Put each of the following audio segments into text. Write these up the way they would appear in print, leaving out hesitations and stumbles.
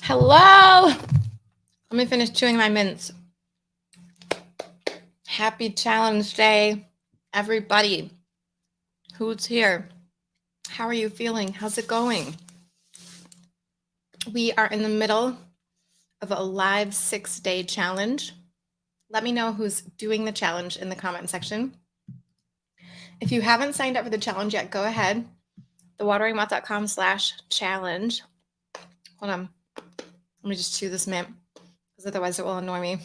Hello. Let me finish chewing my mints. Happy challenge day, everybody who's here. How are you feeling? How's it going? We are in the middle of a live 6-day challenge. Let me know who's doing the challenge in the comment section. If you haven't signed up for the challenge yet, go ahead. thewateringmouth.com/challenge. Hold on. Let me just chew this mint because otherwise it will annoy me.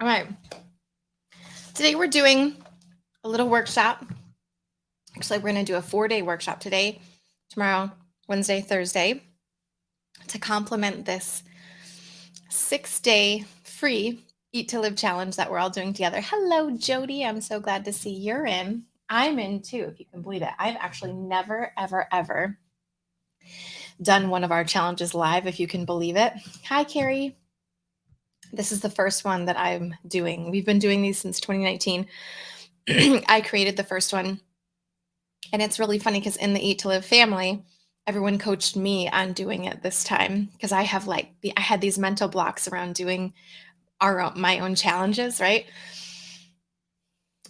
All right. Today we're doing a little workshop. Actually, we're going to do a 4-day workshop today, tomorrow, Wednesday, Thursday, to complement this 6-day free Eat to Live challenge that we're all doing together. Hello, Jody. I'm so glad to see you're in. I'm in too, if you can believe it. I've actually never, ever done one of our challenges live, if you can believe it. Hi, Carrie. This is the first one that I'm doing. We've been doing these since 2019. I created the first one. And it's really funny because in the Eat to Live family, everyone coached me on doing it this time because I had these mental blocks around doing my own challenges, right?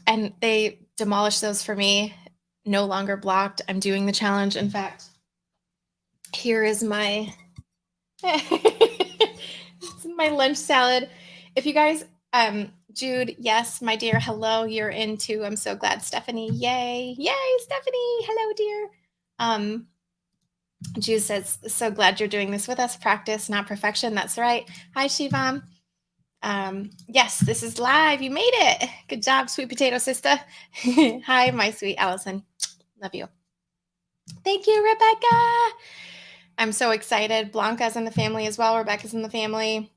And they demolished those for me. No longer blocked. I'm doing the challenge. In fact, here is my my lunch salad. If you guys, Jude, yes, my dear, hello, you're in too. I'm so glad. Stephanie, yay, Stephanie, hello, dear. Jude says, so glad you're doing this with us. Practice, not perfection. That's right. Hi, Shivam. Yes, this is live. You made it. Good job, sweet potato sister. Hi, my sweet Allison. Love you. Thank you, Rebecca. I'm so excited. Blanca's in the family as well. Rebecca's in the family.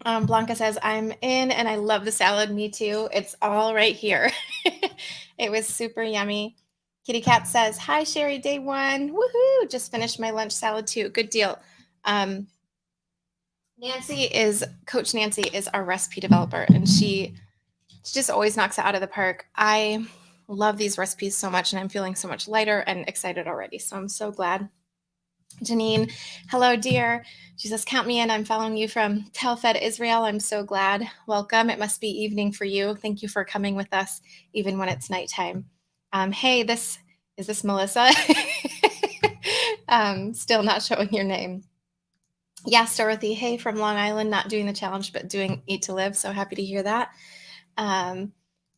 Blanca says, I'm in and I love the salad. Me too. It's all right here. It was super yummy. Kitty Cat says, hi, Sherry, day one. Woohoo. Just finished my lunch salad too. Good deal. Coach Nancy is our recipe developer, and she just always knocks it out of the park. I love these recipes so much, and I'm feeling so much lighter and excited already. So I'm so glad. Janine, hello, dear. She says, count me in. I'm following you from Tel Fed, Israel. I'm so glad. Welcome. It must be evening for you. Thank you for coming with us, even when it's nighttime. Hey, is this Melissa? Still not showing your name. Yes, Dorothy. Hey, from Long Island, not doing the challenge, but doing Eat to Live. So happy to hear that.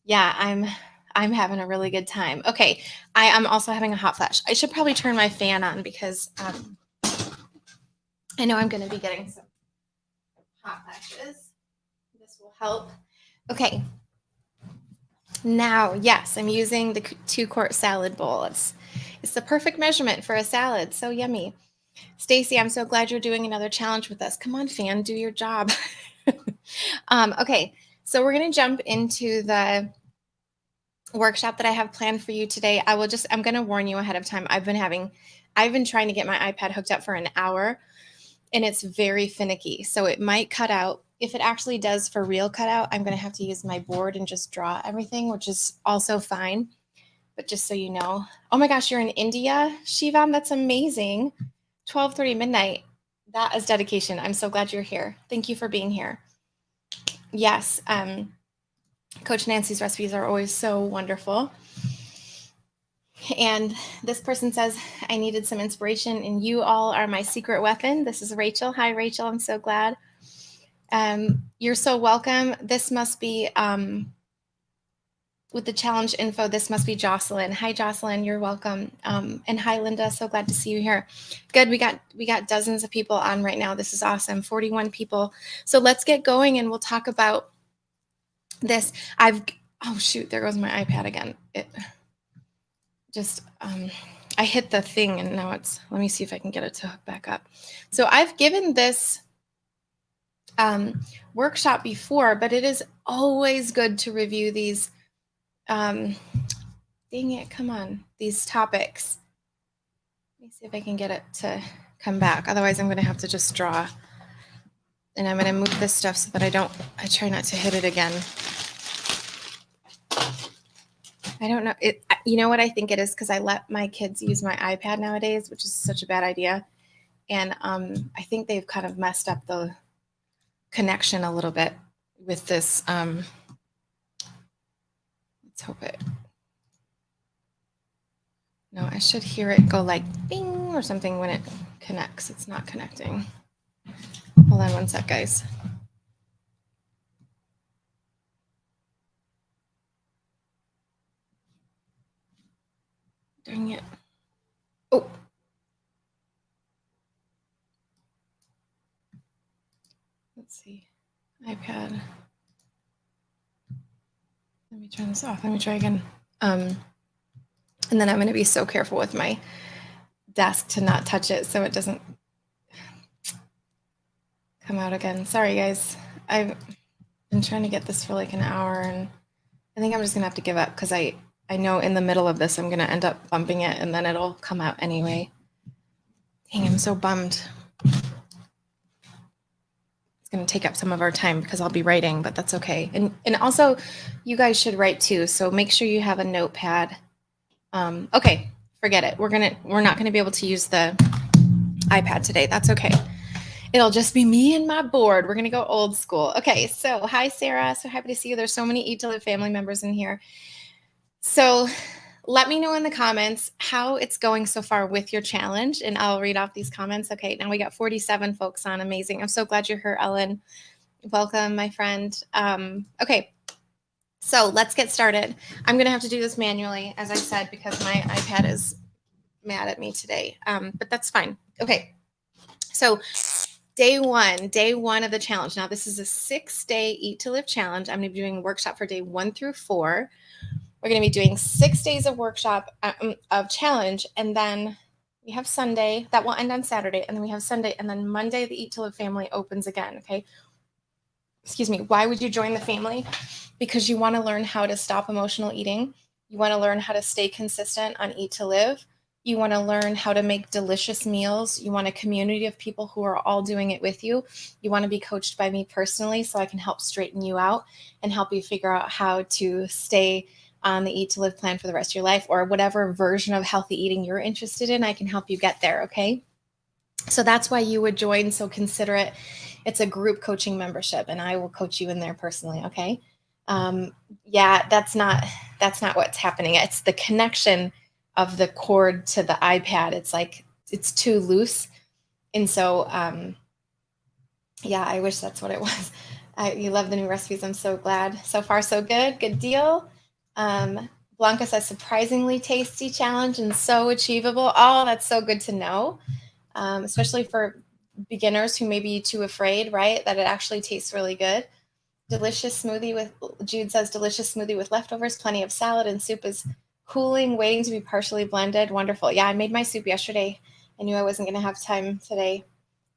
Yeah, I'm having a really good time. Okay, I am also having a hot flash. I should probably turn my fan on because I know I'm going to be getting some hot flashes. This will help. Okay. Now, yes, I'm using the 2-quart salad bowl. It's the perfect measurement for a salad. So yummy. Stacy, I'm so glad you're doing another challenge with us. Come on, fan, do your job. Okay, so we're going to jump into the workshop that I have planned for you today. I'm going to warn you ahead of time. I've been trying to get my iPad hooked up for an hour, and it's very finicky. So it might cut out. If it actually does for real cut out, I'm going to have to use my board and just draw everything, which is also fine. But just so you know. Oh my gosh, you're in India, Shivam? That's amazing. 12:30 midnight. That is dedication. I'm so glad you're here. Thank you for being here. Yes, Coach Nancy's recipes are always so wonderful. And this person says, I needed some inspiration, and you all are my secret weapon. This is Rachel. Hi, Rachel. I'm so glad. You're so welcome. This must be, with the challenge info, this must be Jocelyn. Hi, Jocelyn. You're welcome. And hi, Linda. So glad to see you here. Good. We got dozens of people on right now. This is awesome. 41 people. So let's get going, and we'll talk about this. Oh, shoot. There goes my iPad again. I hit the thing, and now let me see if I can get it to hook back up. So I've given this workshop before, but it is always good to review these, dang it, come on, these topics. Let me see if I can get it to come back. Otherwise, I'm going to have to just draw, and I'm going to move this stuff so that I try not to hit it again. I don't know. You know what I think it is? Because I let my kids use my iPad nowadays, which is such a bad idea. And I think they've kind of messed up the connection a little bit with this. Let's hope it. No, I should hear it go like bing or something when it connects. It's not connecting. Hold on one sec, guys. Dang it. Oh. Let's see. iPad. Let me turn this off. Let me try again. And then I'm going to be so careful with my desk to not touch it so it doesn't come out again. Sorry, guys. I've been trying to get this for like an hour, and I think I'm just going to have to give up because I know in the middle of this I'm going to end up bumping it, and then it'll come out anyway. Dang, I'm so bummed. It's going to take up some of our time because I'll be writing, but that's okay. And also, you guys should write too, so make sure you have a notepad. Okay, forget it. We're not gonna be able to use the iPad today. That's okay. It'll just be me and my board. We're gonna go old school. Okay, so hi Sarah. So happy to see you. There's so many Eat to Live family members in here. So let me know in the comments how it's going so far with your challenge, and I'll read off these comments. Okay, now we got 47 folks on. Amazing. I'm so glad you're here, Ellen. Welcome, my friend. Okay. So let's get started. I'm going to have to do this manually, as I said, because my iPad is mad at me today, but that's fine. Okay. So day one of the challenge. Now, this is a 6-day Eat to Live challenge. I'm going to be doing a workshop for day 1 through 4. We're going to be doing 6 days of workshop of challenge. And then we have Sunday. That will end on Saturday. And then we have Sunday. And then Monday, the Eat to Live family opens again. Okay. Excuse me. Why would you join the family? Because you want to learn how to stop emotional eating. You want to learn how to stay consistent on Eat to Live. You want to learn how to make delicious meals. You want a community of people who are all doing it with you. You want to be coached by me personally so I can help straighten you out and help you figure out how to stay on the Eat to Live plan for the rest of your life, or whatever version of healthy eating you're interested in. I can help you get there, okay? So that's why you would join. So consider it. It's a group coaching membership, and I will coach you in there personally, okay? Yeah, that's not what's happening. It's the connection of the cord to the iPad. It's like it's too loose, and so yeah, I wish that's what it was. You love the new recipes. I'm so glad. So far, so good. Good deal. Blanca says surprisingly tasty challenge and so achievable. Oh, that's so good to know. Especially for beginners who may be too afraid, right? That it actually tastes really good. Delicious smoothie with, Jude says, delicious smoothie with leftovers, plenty of salad, and soup is cooling, waiting to be partially blended. Wonderful. Yeah, I made my soup yesterday. I knew I wasn't going to have time today.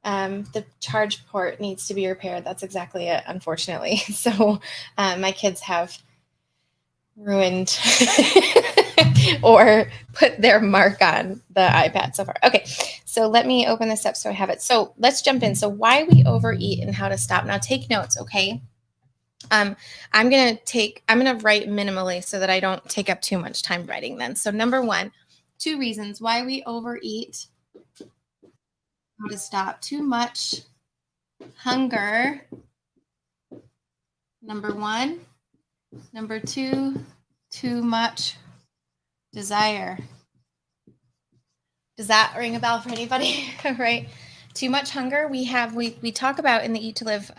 The charge port needs to be repaired. That's exactly it, unfortunately. So my kids have ruined or put their mark on the iPad so far. Okay, so let me open this up so I have it. So let's jump in. So why we overeat and how to stop. Now take notes, okay? I'm gonna write minimally so that I don't take up too much time writing then. So number 1, 2 reasons why we overeat, how to stop. Too much hunger, number 1. Number 2, too much desire. Does that ring a bell for anybody? Right? Too much hunger. We talk about in the Eat to Live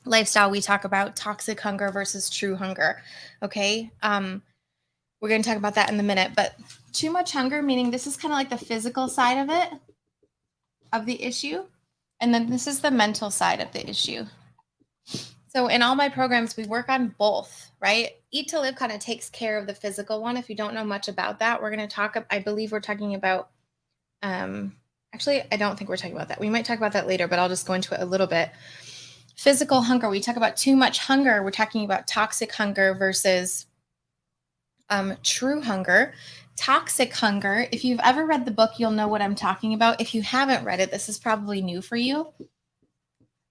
lifestyle, we talk about toxic hunger versus true hunger. Okay. We're going to talk about that in a minute, but too much hunger, meaning this is kind of like the physical side of it, of the issue. And then this is the mental side of the issue. So in all my programs, we work on both, right? Eat to Live kind of takes care of the physical one. If you don't know much about that, we're going to talk, I believe we're talking about, actually, I don't think we're talking about that. We might talk about that later, but I'll just go into it a little bit. Physical hunger, we talk about too much hunger. We're talking about toxic hunger versus true hunger. Toxic hunger, if you've ever read the book, you'll know what I'm talking about. If you haven't read it, this is probably new for you.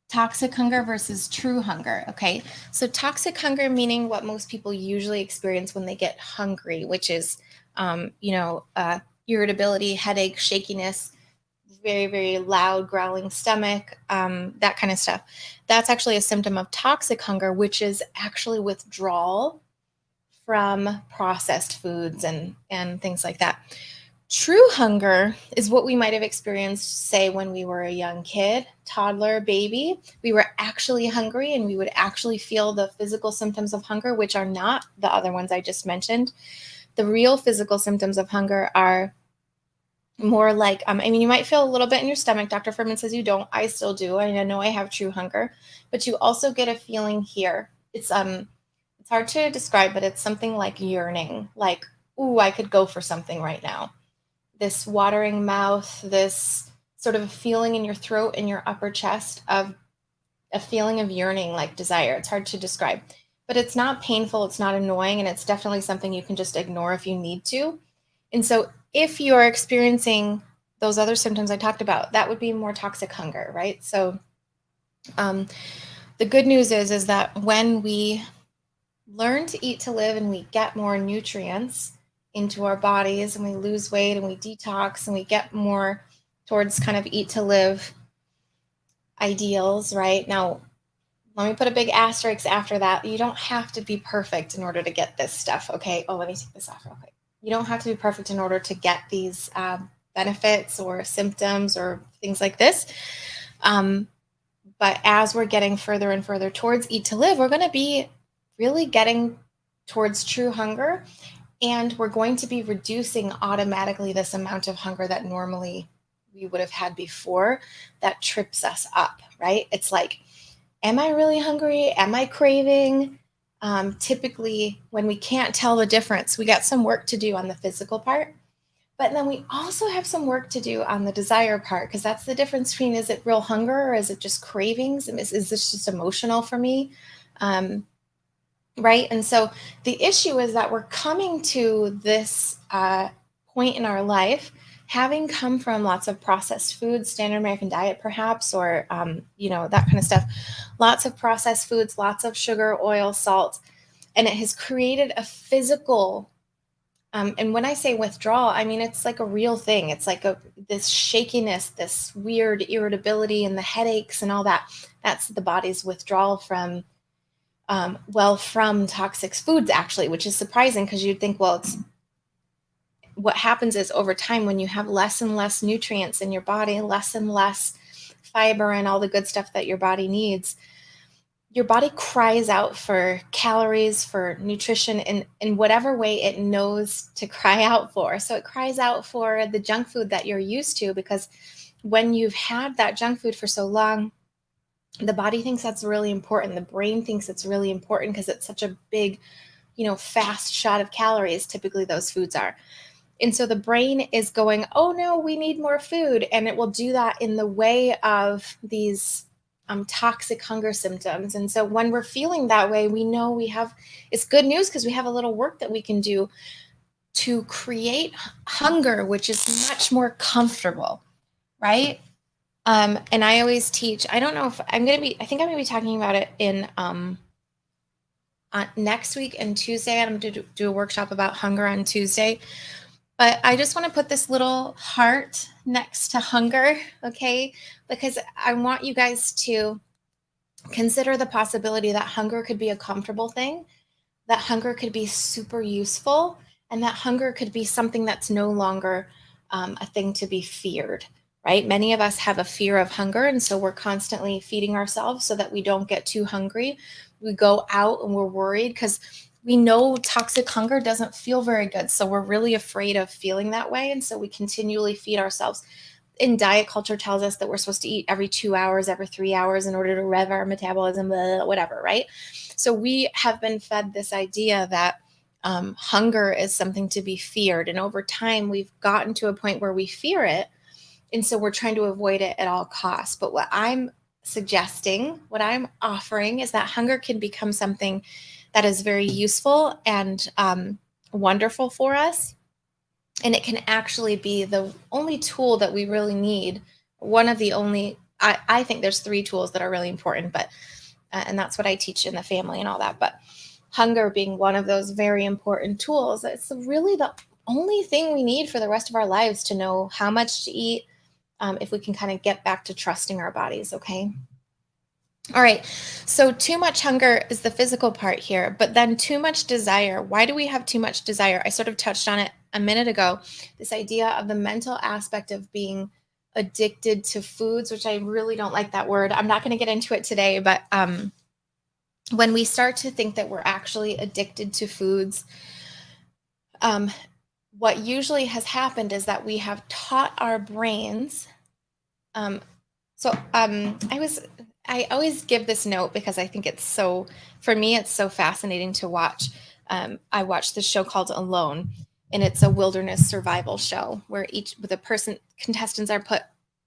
Toxic hunger versus true hunger. Okay. So toxic hunger, meaning what most people usually experience when they get hungry, which is, irritability, headache, shakiness, very, very loud growling stomach, that kind of stuff. That's actually a symptom of toxic hunger, which is actually withdrawal from processed foods and things like that. True hunger is what we might have experienced, say, when we were a young kid, toddler, baby. We were actually hungry and we would actually feel the physical symptoms of hunger, which are not the other ones I just mentioned. The real physical symptoms of hunger are more like, you might feel a little bit in your stomach. Dr. Furman says you don't. I still do. I know I have true hunger, but you also get a feeling here. It's hard to describe, but it's something like yearning, like, ooh, I could go for something right now. This watering mouth, this sort of feeling in your throat and your upper chest of a feeling of yearning, like desire. It's hard to describe, but it's not painful. It's not annoying. And it's definitely something you can just ignore if you need to. And so if you're experiencing those other symptoms I talked about, that would be more toxic hunger, right? So the good news is that when we learn to eat to live and we get more nutrients into our bodies and we lose weight and we detox and we get more towards kind of eat to live ideals, right? Now, let me put a big asterisk after that. You don't have to be perfect in order to get this stuff, okay? Oh, let me take this off real quick. You don't have to be perfect in order to get these benefits or symptoms or things like this. But as we're getting further and further towards eat to live, we're going to be really getting towards true hunger. And we're going to be reducing automatically this amount of hunger that normally we would have had before that trips us up, right? It's like, am I really hungry? Am I craving? Typically, when we can't tell the difference, we got some work to do on the physical part. But then we also have some work to do on the desire part, because that's the difference between, is it real hunger or is it just cravings? Is this just emotional for me? Right? And so the issue is that we're coming to this point in our life, having come from lots of processed foods, standard American diet perhaps, or, that kind of stuff, lots of processed foods, lots of sugar, oil, salt, and it has created a physical and when I say withdrawal, I mean, it's like a real thing. It's like this shakiness, this weird irritability and the headaches and all that. That's the body's withdrawal from, from toxic foods, actually, which is surprising because you'd think, well, what happens is over time, when you have less and less nutrients in your body, less and less fiber and all the good stuff that your body needs, your body cries out for calories, for nutrition in whatever way it knows to cry out for. So it cries out for the junk food that you're used to, because when you've had that junk food for so long, the body thinks that's really important. The brain thinks it's really important because it's such a big, fast shot of calories. Typically those foods are. And so the brain is going, oh no, we need more food. And it will do that in the way of these toxic hunger symptoms. And so when we're feeling that way, we know it's good news because we have a little work that we can do to create hunger, which is much more comfortable, right? And I always teach, I don't know if I think I'm going to be talking about it in next week and Tuesday. I'm going to do a workshop about hunger on Tuesday. But I just want to put this little heart next to hunger, okay? Because I want you guys to consider the possibility that hunger could be a comfortable thing, that hunger could be super useful, and that hunger could be something that's no longer a thing to be feared, right? Many of us have a fear of hunger, and so we're constantly feeding ourselves so that we don't get too hungry. We go out and we're worried because we know toxic hunger doesn't feel very good. So we're really afraid of feeling that way. And so we continually feed ourselves. In diet culture tells us that we're supposed to eat every 2 hours, every 3 hours in order to rev our metabolism, whatever, right? So we have been fed this idea that hunger is something to be feared. And over time, we've gotten to a point where we fear it. And so we're trying to avoid it at all costs. But what I'm suggesting, what I'm offering, is that hunger can become something that is very useful and wonderful for us. And it can actually be the only tool that we really need. One of the only, I think there's 3 tools that are really important, but, and that's what I teach in the family and all that. But hunger being one of those very important tools. It's really the only thing we need for the rest of our lives to know how much to eat, if we can kind of get back to trusting our bodies. Okay. All right. So too much hunger is the physical part here, but then too much desire. Why do we have too much desire? I sort of touched on it a minute ago. This idea of the mental aspect of being addicted to foods, which I really don't like that word. I'm not going to get into it today, but when we start to think that we're actually addicted to foods, um, what usually has happened is that we have taught our brains. Um, I always give this note because I think it's so, for me, it's so fascinating to watch. I watched this show called Alone, and it's a wilderness survival show where contestants are put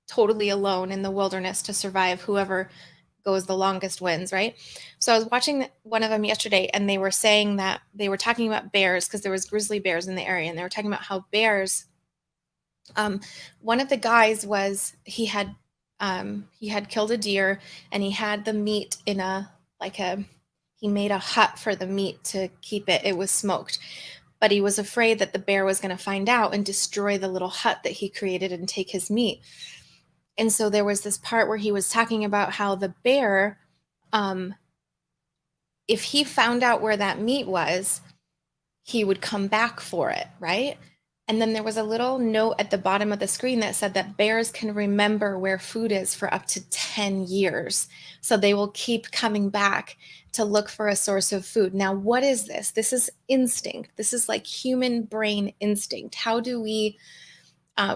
totally alone in the wilderness to survive. Whoever goes the longest wins, right? So I was watching one of them yesterday, and they were saying that they were talking about bears because there was grizzly bears in the area, and they were talking about how bears. One of the guys he had killed a deer, and he had the meat in he made a hut for the meat to keep it. It was smoked, but he was afraid that the bear was going to find out and destroy the little hut that he created and take his meat. And so there was this part where he was talking about how the bear, um, if he found out where that meat was, he would come back for it, right? And then there was a little note at the bottom of the screen that said that bears can remember where food is for up to 10 years. So they will keep coming back to look for a source of food. Now, what is this? This is instinct. This is like human brain instinct. How do we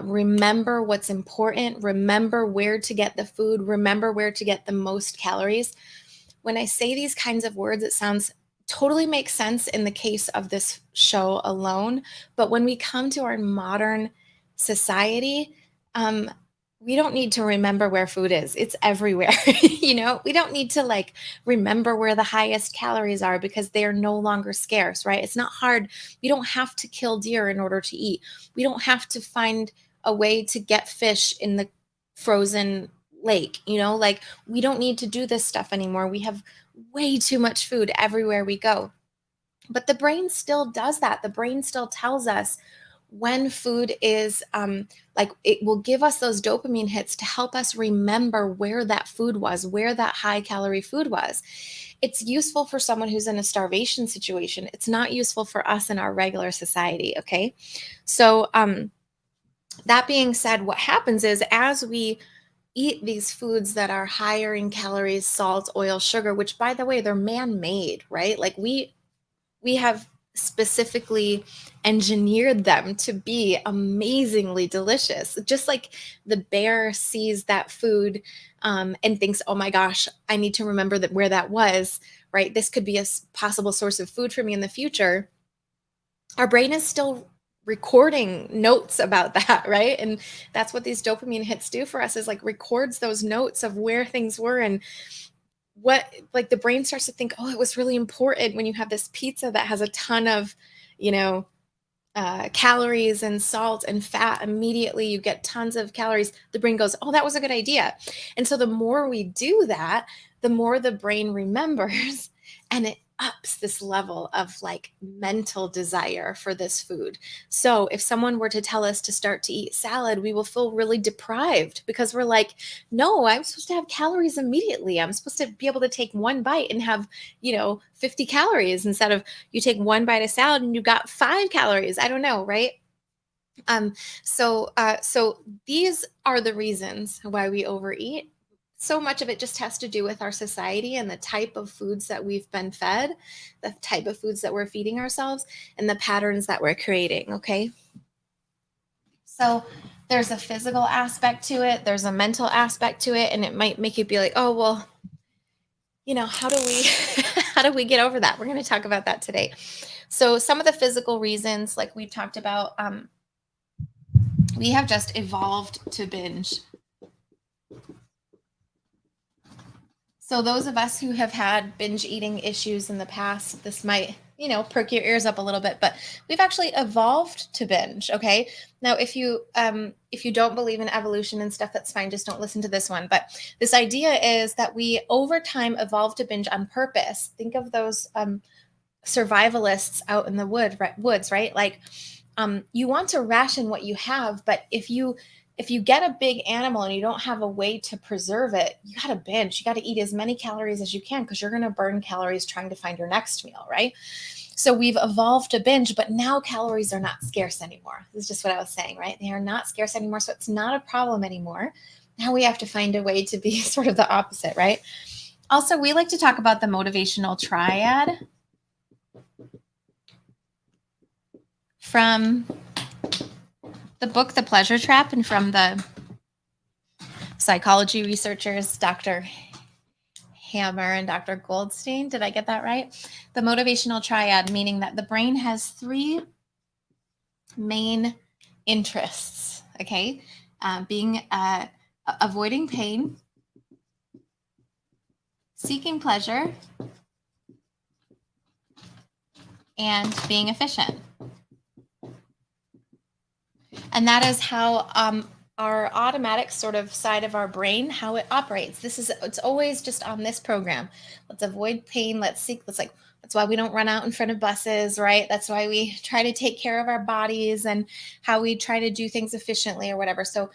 remember what's important, remember where to get the food, remember where to get the most calories? When I say these kinds of words, it sounds totally makes sense in the case of this show alone. But when we come to our modern society, we don't need to remember where food is. It's everywhere. We don't need to like remember where the highest calories are because they are no longer scarce, right? It's not hard. We don't have to kill deer in order to eat. We don't have to find a way to get fish in the frozen lake, like we don't need to do this stuff anymore. We have way too much food everywhere we go. But the brain still does that. The brain still tells us when food is like it will give us those dopamine hits to help us remember where that food was, where that high calorie food was. It's useful for someone who's in a starvation situation. It's not useful for us in our regular society. Okay. So that being said, what happens is as we eat these foods that are higher in calories, salt, oil, sugar, which by the way, they're man-made, right? Like we have specifically engineered them to be amazingly delicious. Just like the bear sees that food and thinks, oh my gosh, I need to remember that where that was, right? This could be a possible source of food for me in the future. Our brain is still recording notes about that, right? And that's what these dopamine hits do for us, is like records those notes of where things were and what, like the brain starts to think, oh, it was really important when you have this pizza that has a ton of, you know, calories and salt and fat. Immediately you get tons of calories. The brain goes, oh, that was a good idea. And so the more we do that, the more the brain remembers, and it ups this level of like mental desire for this food. So if someone were to tell us to start to eat salad, we will feel really deprived because we're like, no, I'm supposed to have calories immediately. I'm supposed to be able to take one bite and have, 50 calories instead of you take one bite of salad and you got 5 calories. I don't know, right? So these are the reasons why we overeat. So much of it just has to do with our society and the type of foods that we've been fed, the type of foods that we're feeding ourselves, and the patterns that we're creating. Okay. So there's a physical aspect to it, there's a mental aspect to it, and it might make you be like, oh, well, how do we how do we get over that? We're going to talk about that today. So some of the physical reasons, like we talked about, we have just evolved to binge. So those of us who have had binge eating issues in the past, this might, perk your ears up a little bit, but we've actually evolved to binge. Okay. Now, if you don't believe in evolution and stuff, that's fine. Just don't listen to this one. But this idea is that we over time evolved to binge on purpose. Think of those survivalists out in the woods, right? Like, you want to ration what you have, but if if you get a big animal and you don't have a way to preserve it, you got to binge. You got to eat as many calories as you can because you're going to burn calories trying to find your next meal, right? So we've evolved to binge, but now calories are not scarce anymore. This is just what I was saying, right? They are not scarce anymore. So it's not a problem anymore. Now we have to find a way to be sort of the opposite, right? Also, we like to talk about the motivational triad from the book, The Pleasure Trap, and from the psychology researchers, Dr. Hammer and Dr. Goldstein. Did I get that right? The motivational triad, meaning that the brain has three main interests, okay? Being avoiding pain, seeking pleasure, and being efficient. And that is how our automatic sort of side of our brain, how it operates. It's always just on this program. Let's avoid pain. That's why we don't run out in front of buses, right? That's why we try to take care of our bodies and how we try to do things efficiently or whatever. So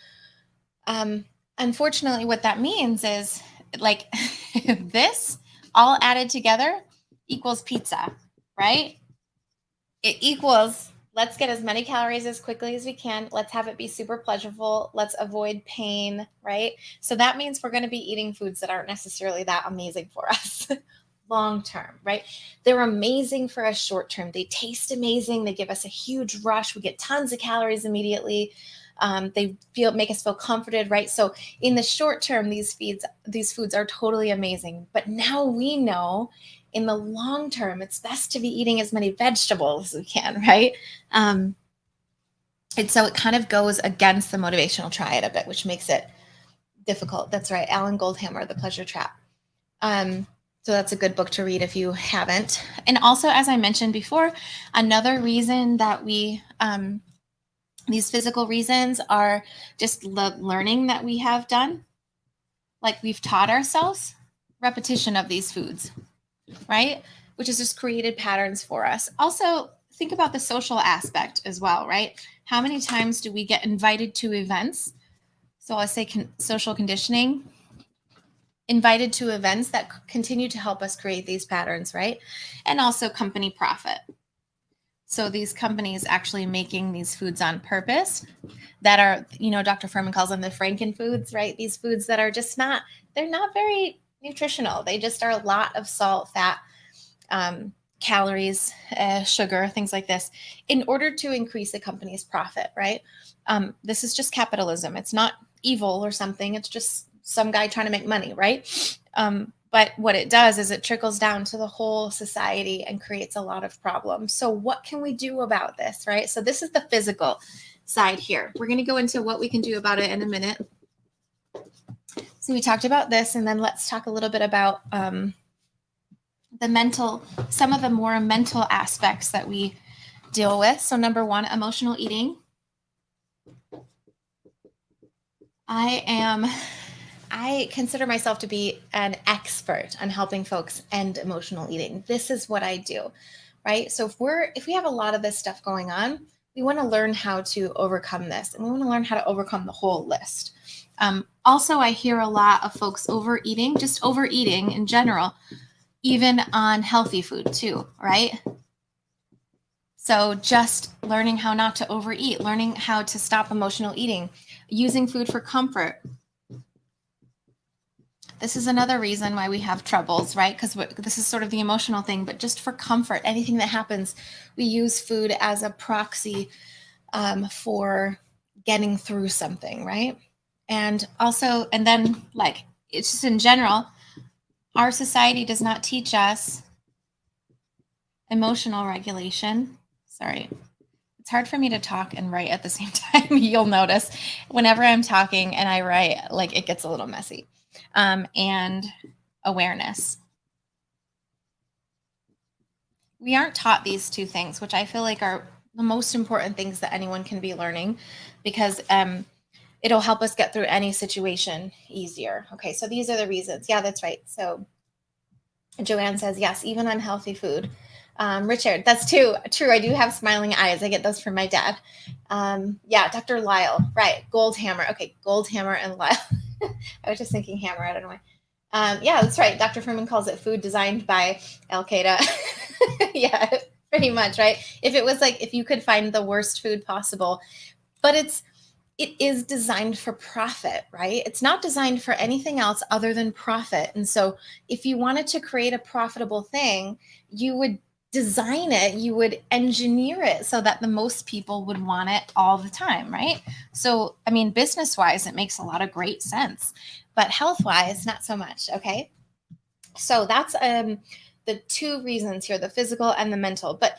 unfortunately, what that means is like this all added together equals pizza, right? It equals, let's get as many calories as quickly as we can. Let's have it be super pleasurable. Let's avoid pain, right? So that means we're going to be eating foods that aren't necessarily that amazing for us long term, right? They're amazing for us short term. They taste amazing. They give us a huge rush. We get tons of calories immediately. They make us feel comforted, right? So in the short term, these foods are totally amazing. But now we know in the long term, it's best to be eating as many vegetables as we can, right? And so it kind of goes against the motivational triad a bit, which makes it difficult. That's right. Alan Goldhammer, The Pleasure Trap. So that's a good book to read if you haven't. And also, as I mentioned before, another reason that we, these physical reasons are just the learning that we have done. Like we've taught ourselves repetition of these foods, right? Which has just created patterns for us. Also, think about the social aspect as well, right? How many times do we get invited to events? So I say social conditioning, invited to events that continue to help us create these patterns, right? And also company profit. So these companies actually making these foods on purpose that are, Dr. Furman calls them the Franken foods, right? These foods that are just they're not very nutritional. They just are a lot of salt, fat, calories, sugar, things like this, in order to increase the company's profit, right? This is just capitalism. It's not evil or something. It's just some guy trying to make money, right? But what it does is it trickles down to the whole society and creates a lot of problems. So what can we do about this, right? So this is the physical side here. We're going to go into what we can do about it in a minute. So we talked about this, and then let's talk a little bit about some of the more mental aspects that we deal with. So number one, emotional eating. I consider myself to be an expert on helping folks end emotional eating. This is what I do, right? So if we have a lot of this stuff going on, we want to learn how to overcome this, and we want to learn how to overcome the whole list. Also, I hear a lot of folks overeating, just overeating in general, even on healthy food too, right? So just learning how not to overeat, learning how to stop emotional eating, using food for comfort. This is another reason why we have troubles, right? Because this is sort of the emotional thing, but just for comfort, anything that happens, we use food as a proxy for getting through something, right? And then it's just in general, our society does not teach us emotional regulation. Sorry. It's hard for me to talk and write at the same time. You'll notice whenever I'm talking and I write, it gets a little messy. And awareness. We aren't taught these two things, which I feel like are the most important things that anyone can be learning, because it'll help us get through any situation easier. Okay, so these are the reasons. Yeah, that's right. So Joanne says, yes, even unhealthy food. Richard, that's true. I do have smiling eyes. I get those from my dad. Yeah, Dr. Lyle, right. Gold hammer. Okay, gold hammer and Lyle. I was just thinking hammer. I don't know why. Yeah, that's right. Dr. Furman calls it food designed by Al Qaeda. Yeah, pretty much, right? If you could find the worst food possible, but it is designed for profit, right? It's not designed for anything else other than profit. And so if you wanted to create a profitable thing, you would design it, you would engineer it so that the most people would want it all the time, right? So, I mean, business-wise, it makes a lot of great sense, but health-wise, not so much, okay? So that's the two reasons here, the physical and the mental. But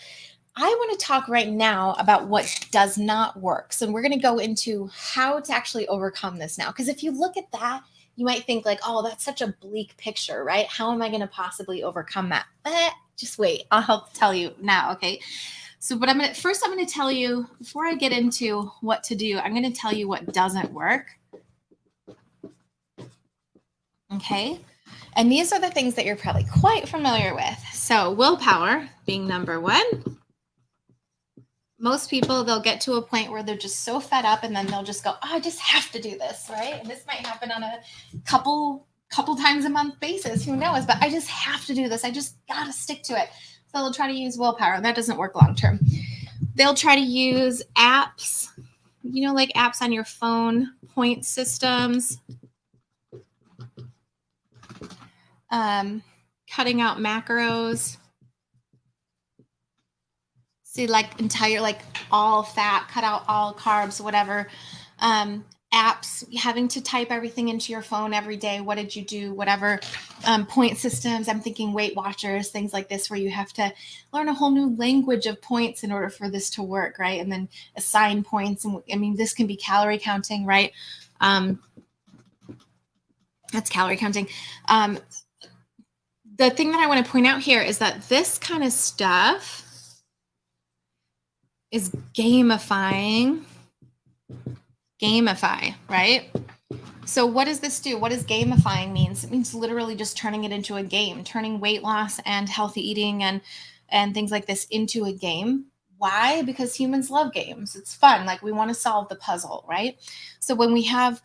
I want to talk right now about what does not work. So we're going to go into how to actually overcome this now. Because if you look at that, you might think like, oh, that's such a bleak picture, right? How am I going to possibly overcome that? But just wait, I'll help tell you now, okay? So but I'm going to tell you, before I get into what to do, I'm going to tell you what doesn't work. Okay? And these are the things that you're probably quite familiar with. So willpower being number one. Most people, they'll get to a point where they're just so fed up and then they'll just go, oh, I just have to do this, right? And this might happen on a couple times a month basis, who knows? But I just have to do this. I just got to stick to it. So they'll try to use willpower. That doesn't work long term. They'll try to use apps, like apps on your phone, point systems, cutting out macros. See, all fat, cut out all carbs, whatever. Apps, having to type everything into your phone every day. What did you do? Whatever. Point systems. I'm thinking Weight Watchers, things like this, where you have to learn a whole new language of points in order for this to work, right? And then assign points. And I mean, this can be calorie counting, right? That's calorie counting. The thing that I want to point out here is that this kind of stuff is gamify, right? So what does this do? What does gamifying means? It means literally just turning it into a game, turning weight loss and healthy eating and things like this into a game. Why? Because humans love games. It's fun. Like we want to solve the puzzle, right? So when we have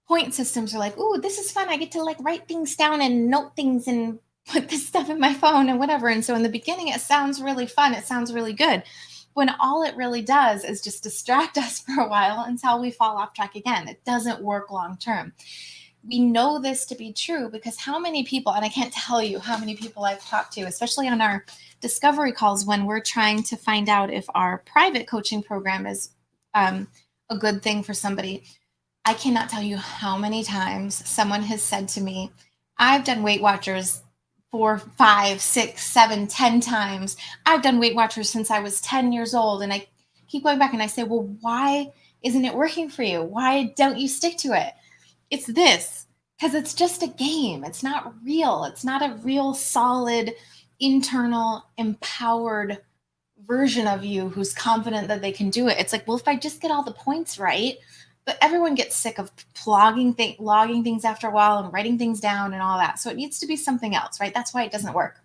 point systems, we're like, ooh, this is fun. I get to write things down and note things and put this stuff in my phone and whatever. And so in the beginning, it sounds really fun. It sounds really good. When all it really does is just distract us for a while until we fall off track again. It doesn't work long term. We know this to be true because how many people, and I can't tell you how many people I've talked to, especially on our discovery calls when we're trying to find out if our private coaching program is a good thing for somebody. I cannot tell you how many times someone has said to me, I've done Weight Watchers 4, 5, 6, 7, 10 times. I've done Weight Watchers since I was 10 years old. And I keep going back and I say, well, why isn't it working for you? Why don't you stick to it? It's this, because it's just a game. It's not real. It's not a real solid, internal, empowered version of you who's confident that they can do it. It's like, well, if I just get all the points right, but everyone gets sick of logging things after a while and writing things down and all that. So it needs to be something else, right? That's why it doesn't work.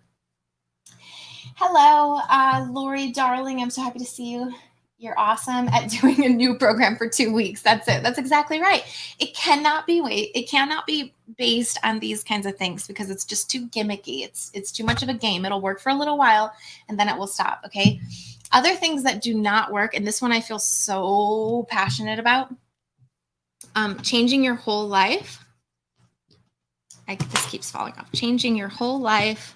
Hello, Lori, darling. I'm so happy to see you. You're awesome at doing a new program for 2 weeks. That's it. That's exactly right. It cannot be based on these kinds of things because it's just too gimmicky. It's too much of a game. It'll work for a little while and then it will stop. Okay. Other things that do not work, and this one I feel so passionate about. Changing your whole life. This keeps falling off. Changing your whole life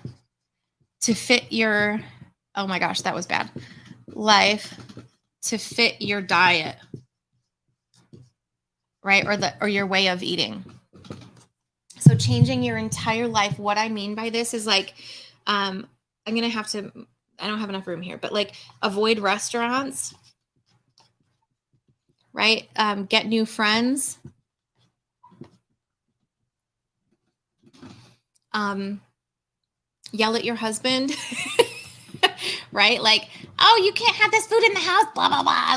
to fit your, oh my gosh, that was bad. Life to fit your diet, right? Or your way of eating. So changing your entire life. What I mean by this is I'm going to have to, I don't have enough room here, but avoid restaurants, right? Get new friends. Yell at your husband, right? Oh, you can't have this food in the house, blah, blah, blah.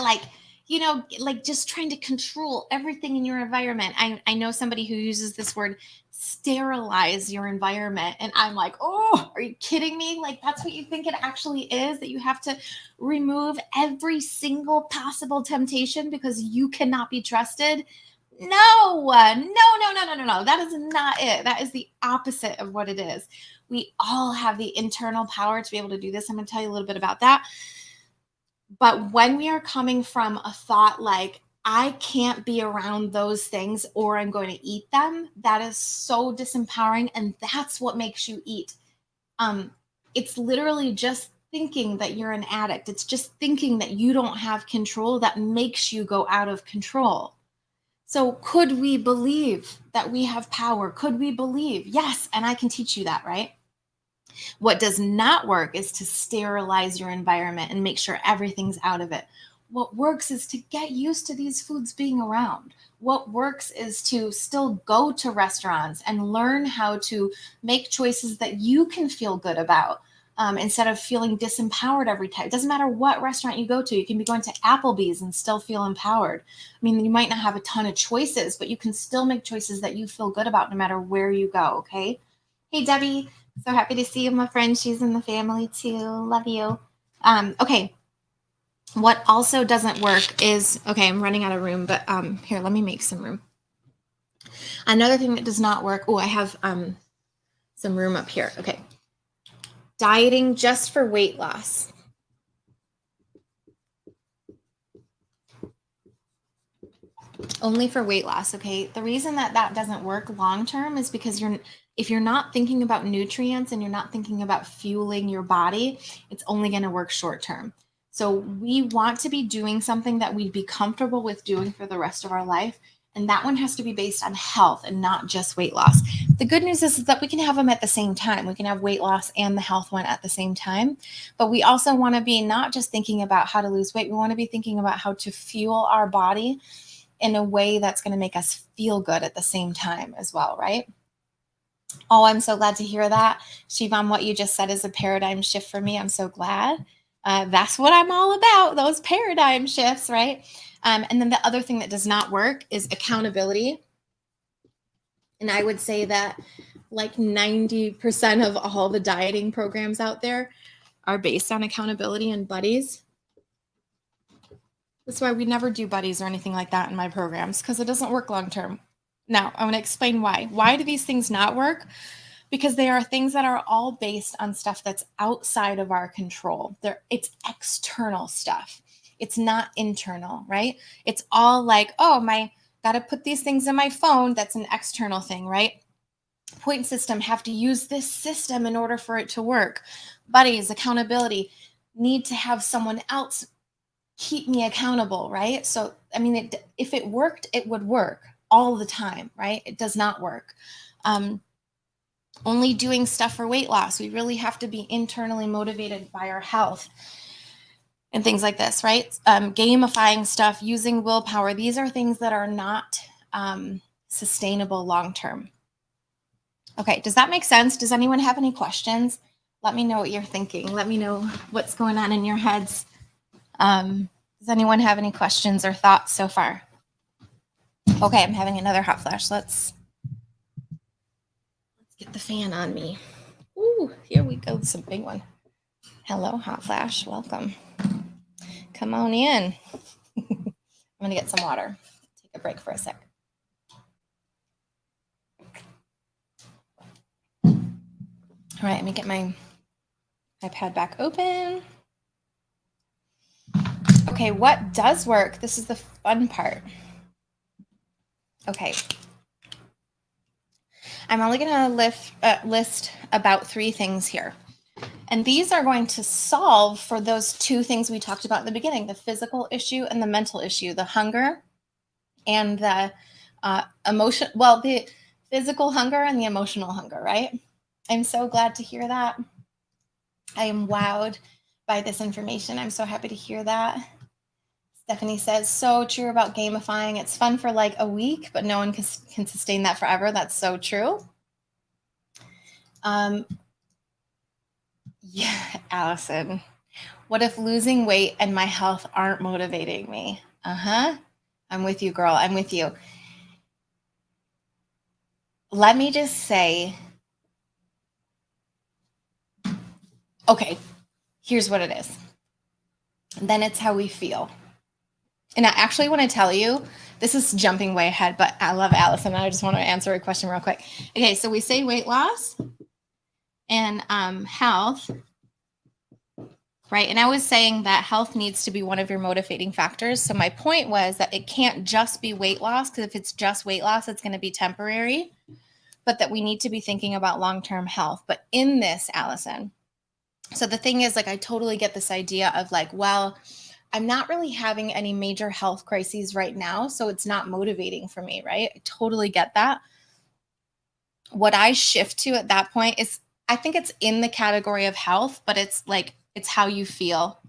like just trying to control everything in your environment. I know somebody who uses this word, sterilize your environment. And I'm like, oh, are you kidding me? Like, that's what you think it actually is, that you have to remove every single possible temptation because you cannot be trusted? No, no, no, no, no, no, no. That is not it. That is the opposite of what it is. We all have the internal power to be able to do this. I'm going to tell you a little bit about that. But when we are coming from a thought like, I can't be around those things or I'm going to eat them, that is so disempowering. And that's what makes you eat. It's literally just thinking that you're an addict. It's just thinking that you don't have control that makes you go out of control. So could we believe that we have power? Could we believe? Yes. And I can teach you that, right? What does not work is to sterilize your environment and make sure everything's out of it. What works is to get used to these foods being around. What works is to still go to restaurants and learn how to make choices that you can feel good about. Instead of feeling disempowered every time. It doesn't matter what restaurant you go to. You can be going to Applebee's and still feel empowered. I mean, you might not have a ton of choices, but you can still make choices that you feel good about no matter where you go, okay? Hey, Debbie. So happy to see you, my friend. She's in the family too. Love you. Okay. What also doesn't work is, okay, I'm running out of room, but here, let me make some room. Another thing that does not work. Oh, I have some room up here. Okay. Dieting just for weight loss. Only for weight loss, okay? The reason that that doesn't work long term is because if you're not thinking about nutrients and you're not thinking about fueling your body, it's only going to work short term. So we want to be doing something that we'd be comfortable with doing for the rest of our life. And that one has to be based on health and not just weight loss. The good news is that we can have them at the same time. We can have weight loss and the health one at the same time. But we also want to be not just thinking about how to lose weight. We want to be thinking about how to fuel our body in a way that's going to make us feel good at the same time as well, right? Oh, I'm so glad to hear that. Shivam, what you just said is a paradigm shift for me. I'm so glad. That's what I'm all about, those paradigm shifts, right? And then the other thing that does not work is accountability. And I would say that like 90% of all the dieting programs out there are based on accountability and buddies. That's why we never do buddies or anything like that in my programs, because it doesn't work long term. Now, I'm going to explain why. Why do these things not work? Because they are things that are all based on stuff that's outside of our control. It's external stuff. It's not internal, right? It's all like, oh, got to put these things in my phone. That's an external thing, right? Point system, have to use this system in order for it to work. Buddies, accountability, need to have someone else keep me accountable, right? So, I mean, if it worked, it would work all the time, right? It does not work. Only doing stuff for weight loss. We really have to be internally motivated by our health and things like this, right? Gamifying stuff, using willpower. These are things that are not sustainable long-term. Okay, does that make sense? Does anyone have any questions? Let me know what you're thinking. Let me know what's going on in your heads. Does anyone have any questions or thoughts so far? Okay, I'm having another hot flash. Let's get the fan on me. Ooh, here we go. This is a big one. Hello, hot flash. Welcome. Come on in. I'm going to get some water. Take a break for a sec. All right, let me get my iPad back open. Okay, what does work? This is the fun part. Okay. I'm only going to list about 3 things here. And these are going to solve for those 2 things we talked about in the beginning, the physical issue and the mental issue, the hunger and the emotion. Well, the physical hunger and the emotional hunger, right? I'm so glad to hear that. I am wowed by this information. I'm so happy to hear that. Stephanie says, so true about gamifying. It's fun for like a week, but no one can sustain that forever. That's so true. Yeah, Allison. What if losing weight and my health aren't motivating me? I'm with you, girl. I'm with you. Let me just say, okay, here's what it is. Then it's how we feel. And I actually want to tell you, this is jumping way ahead, but I love Allison. I just want to answer a question real quick. Okay, so we say weight loss and health, right? And I was saying that health needs to be one of your motivating factors. So my point was that it can't just be weight loss, because if it's just weight loss, it's going to be temporary, but that we need to be thinking about long-term health. But in this, Allison, so the thing is, like, I totally get this idea of like, well, I'm not really having any major health crises right now, so it's not motivating for me, right? I totally get that. What I shift to at that point is, I think it's in the category of health, but it's like, it's how you feel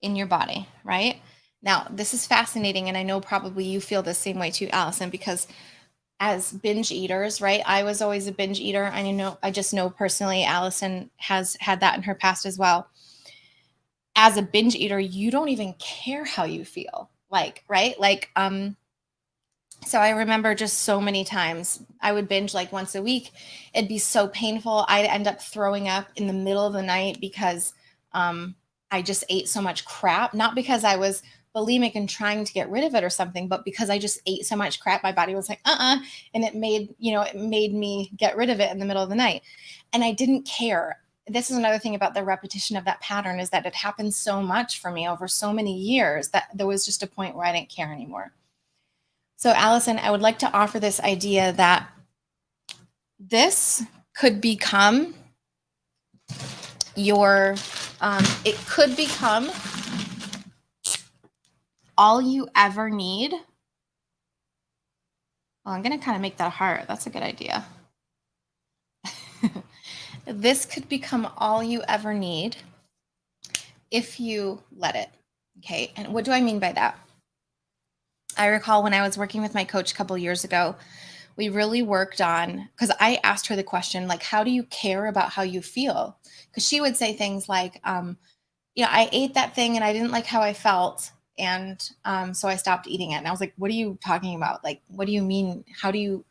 in your body, right? Now, this is fascinating, and I know probably you feel the same way too, Allison, because as binge eaters, right? I was always a binge eater. I just know personally Allison has had that in her past as well. As a binge eater, you don't even care how you feel. Like, right? Like, so I remember just so many times I would binge like once a week. It'd be so painful. I'd end up throwing up in the middle of the night because I just ate so much crap, not because I was bulimic and trying to get rid of it or something, but because I just ate so much crap. My body was like, and it made me get rid of it in the middle of the night. And I didn't care. This is another thing about the repetition of that pattern, is that it happened so much for me over so many years that there was just a point where I didn't care anymore. So, Allison, I would like to offer this idea that this could become it could become all you ever need. Well, I'm going to kind of make that a heart. That's a good idea. This could become all you ever need if you let it. Okay. And what do I mean by that? I recall when I was working with my coach a couple years ago, we really worked on, because I asked her the question, like, how do you care about how you feel? Because she would say things like, I ate that thing and I didn't like how I felt. And so I stopped eating it. And I was like, what are you talking about? Like, what do you mean? How do you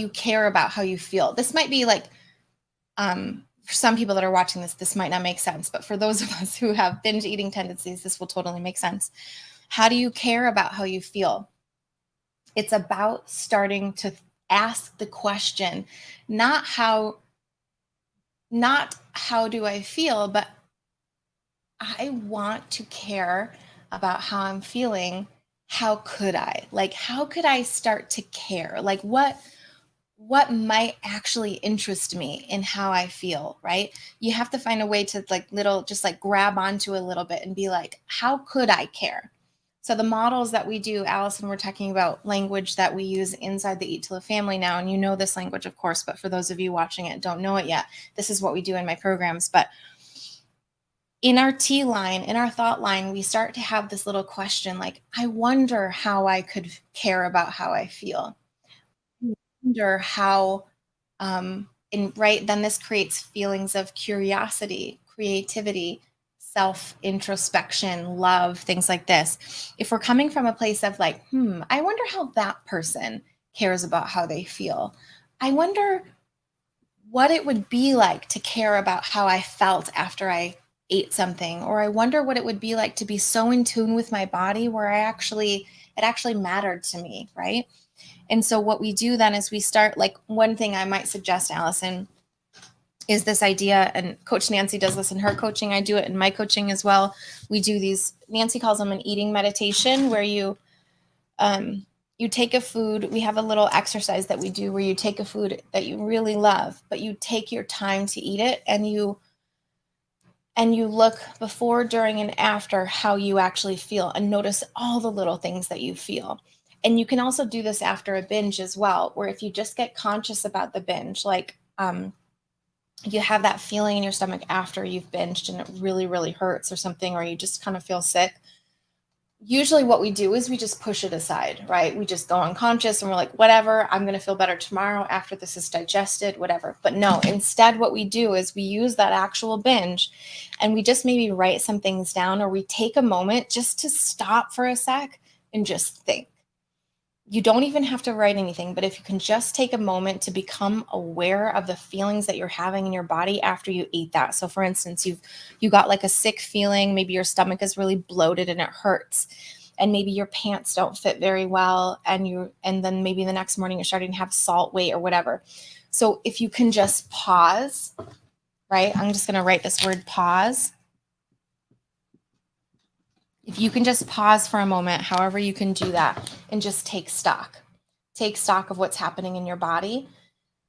care about how you feel? This might be like, for some people that are watching this might not make sense. But for those of us who have binge eating tendencies, this will totally make sense. How do you care about how you feel? It's about starting to ask the question, not how do I feel, but I want to care about how I'm feeling. How could I? Like, how could I start to care? Like, what might actually interest me in how I feel, right? You have to find a way to just like grab onto a little bit and be like, how could I care? So the models that we do, Allison, we're talking about language that we use inside the Eat to Live family now. And you know this language, of course, but for those of you watching it, don't know it yet, this is what we do in my programs. But in our T line, in our thought line, we start to have this little question like, I wonder how I could care about how I feel. I wonder how, then this creates feelings of curiosity, creativity, self introspection, love, things like this. If we're coming from a place of like, I wonder how that person cares about how they feel. I wonder what it would be like to care about how I felt after I ate something, or I wonder what it would be like to be so in tune with my body where it actually mattered to me, right? And so what we do then is we start, like, one thing I might suggest, Allison, is this idea, and Coach Nancy does this in her coaching, I do it in my coaching as well. We do these, Nancy calls them an eating meditation, where you take a food. We have a little exercise that we do where you take a food that you really love, but you take your time to eat it, and you look before, during, and after how you actually feel, and notice all the little things that you feel. And you can also do this after a binge as well, where if you just get conscious about the binge, like you have that feeling in your stomach after you've binged and it really, really hurts or something, or you just kind of feel sick, usually what we do is we just push it aside, right? We just go unconscious and we're like, whatever, I'm going to feel better tomorrow after this is digested, whatever. But no, instead what we do is we use that actual binge and we just maybe write some things down, or we take a moment just to stop for a sec and just think. You don't even have to write anything, but if you can just take a moment to become aware of the feelings that you're having in your body after you eat that. So for instance, you got like a sick feeling, maybe your stomach is really bloated and it hurts, and maybe your pants don't fit very well, and then maybe the next morning you're starting to have salt weight or whatever. So if you can just pause, right? I'm just going to write this word pause. If you can just pause for a moment, however you can do that, and just take stock of what's happening in your body.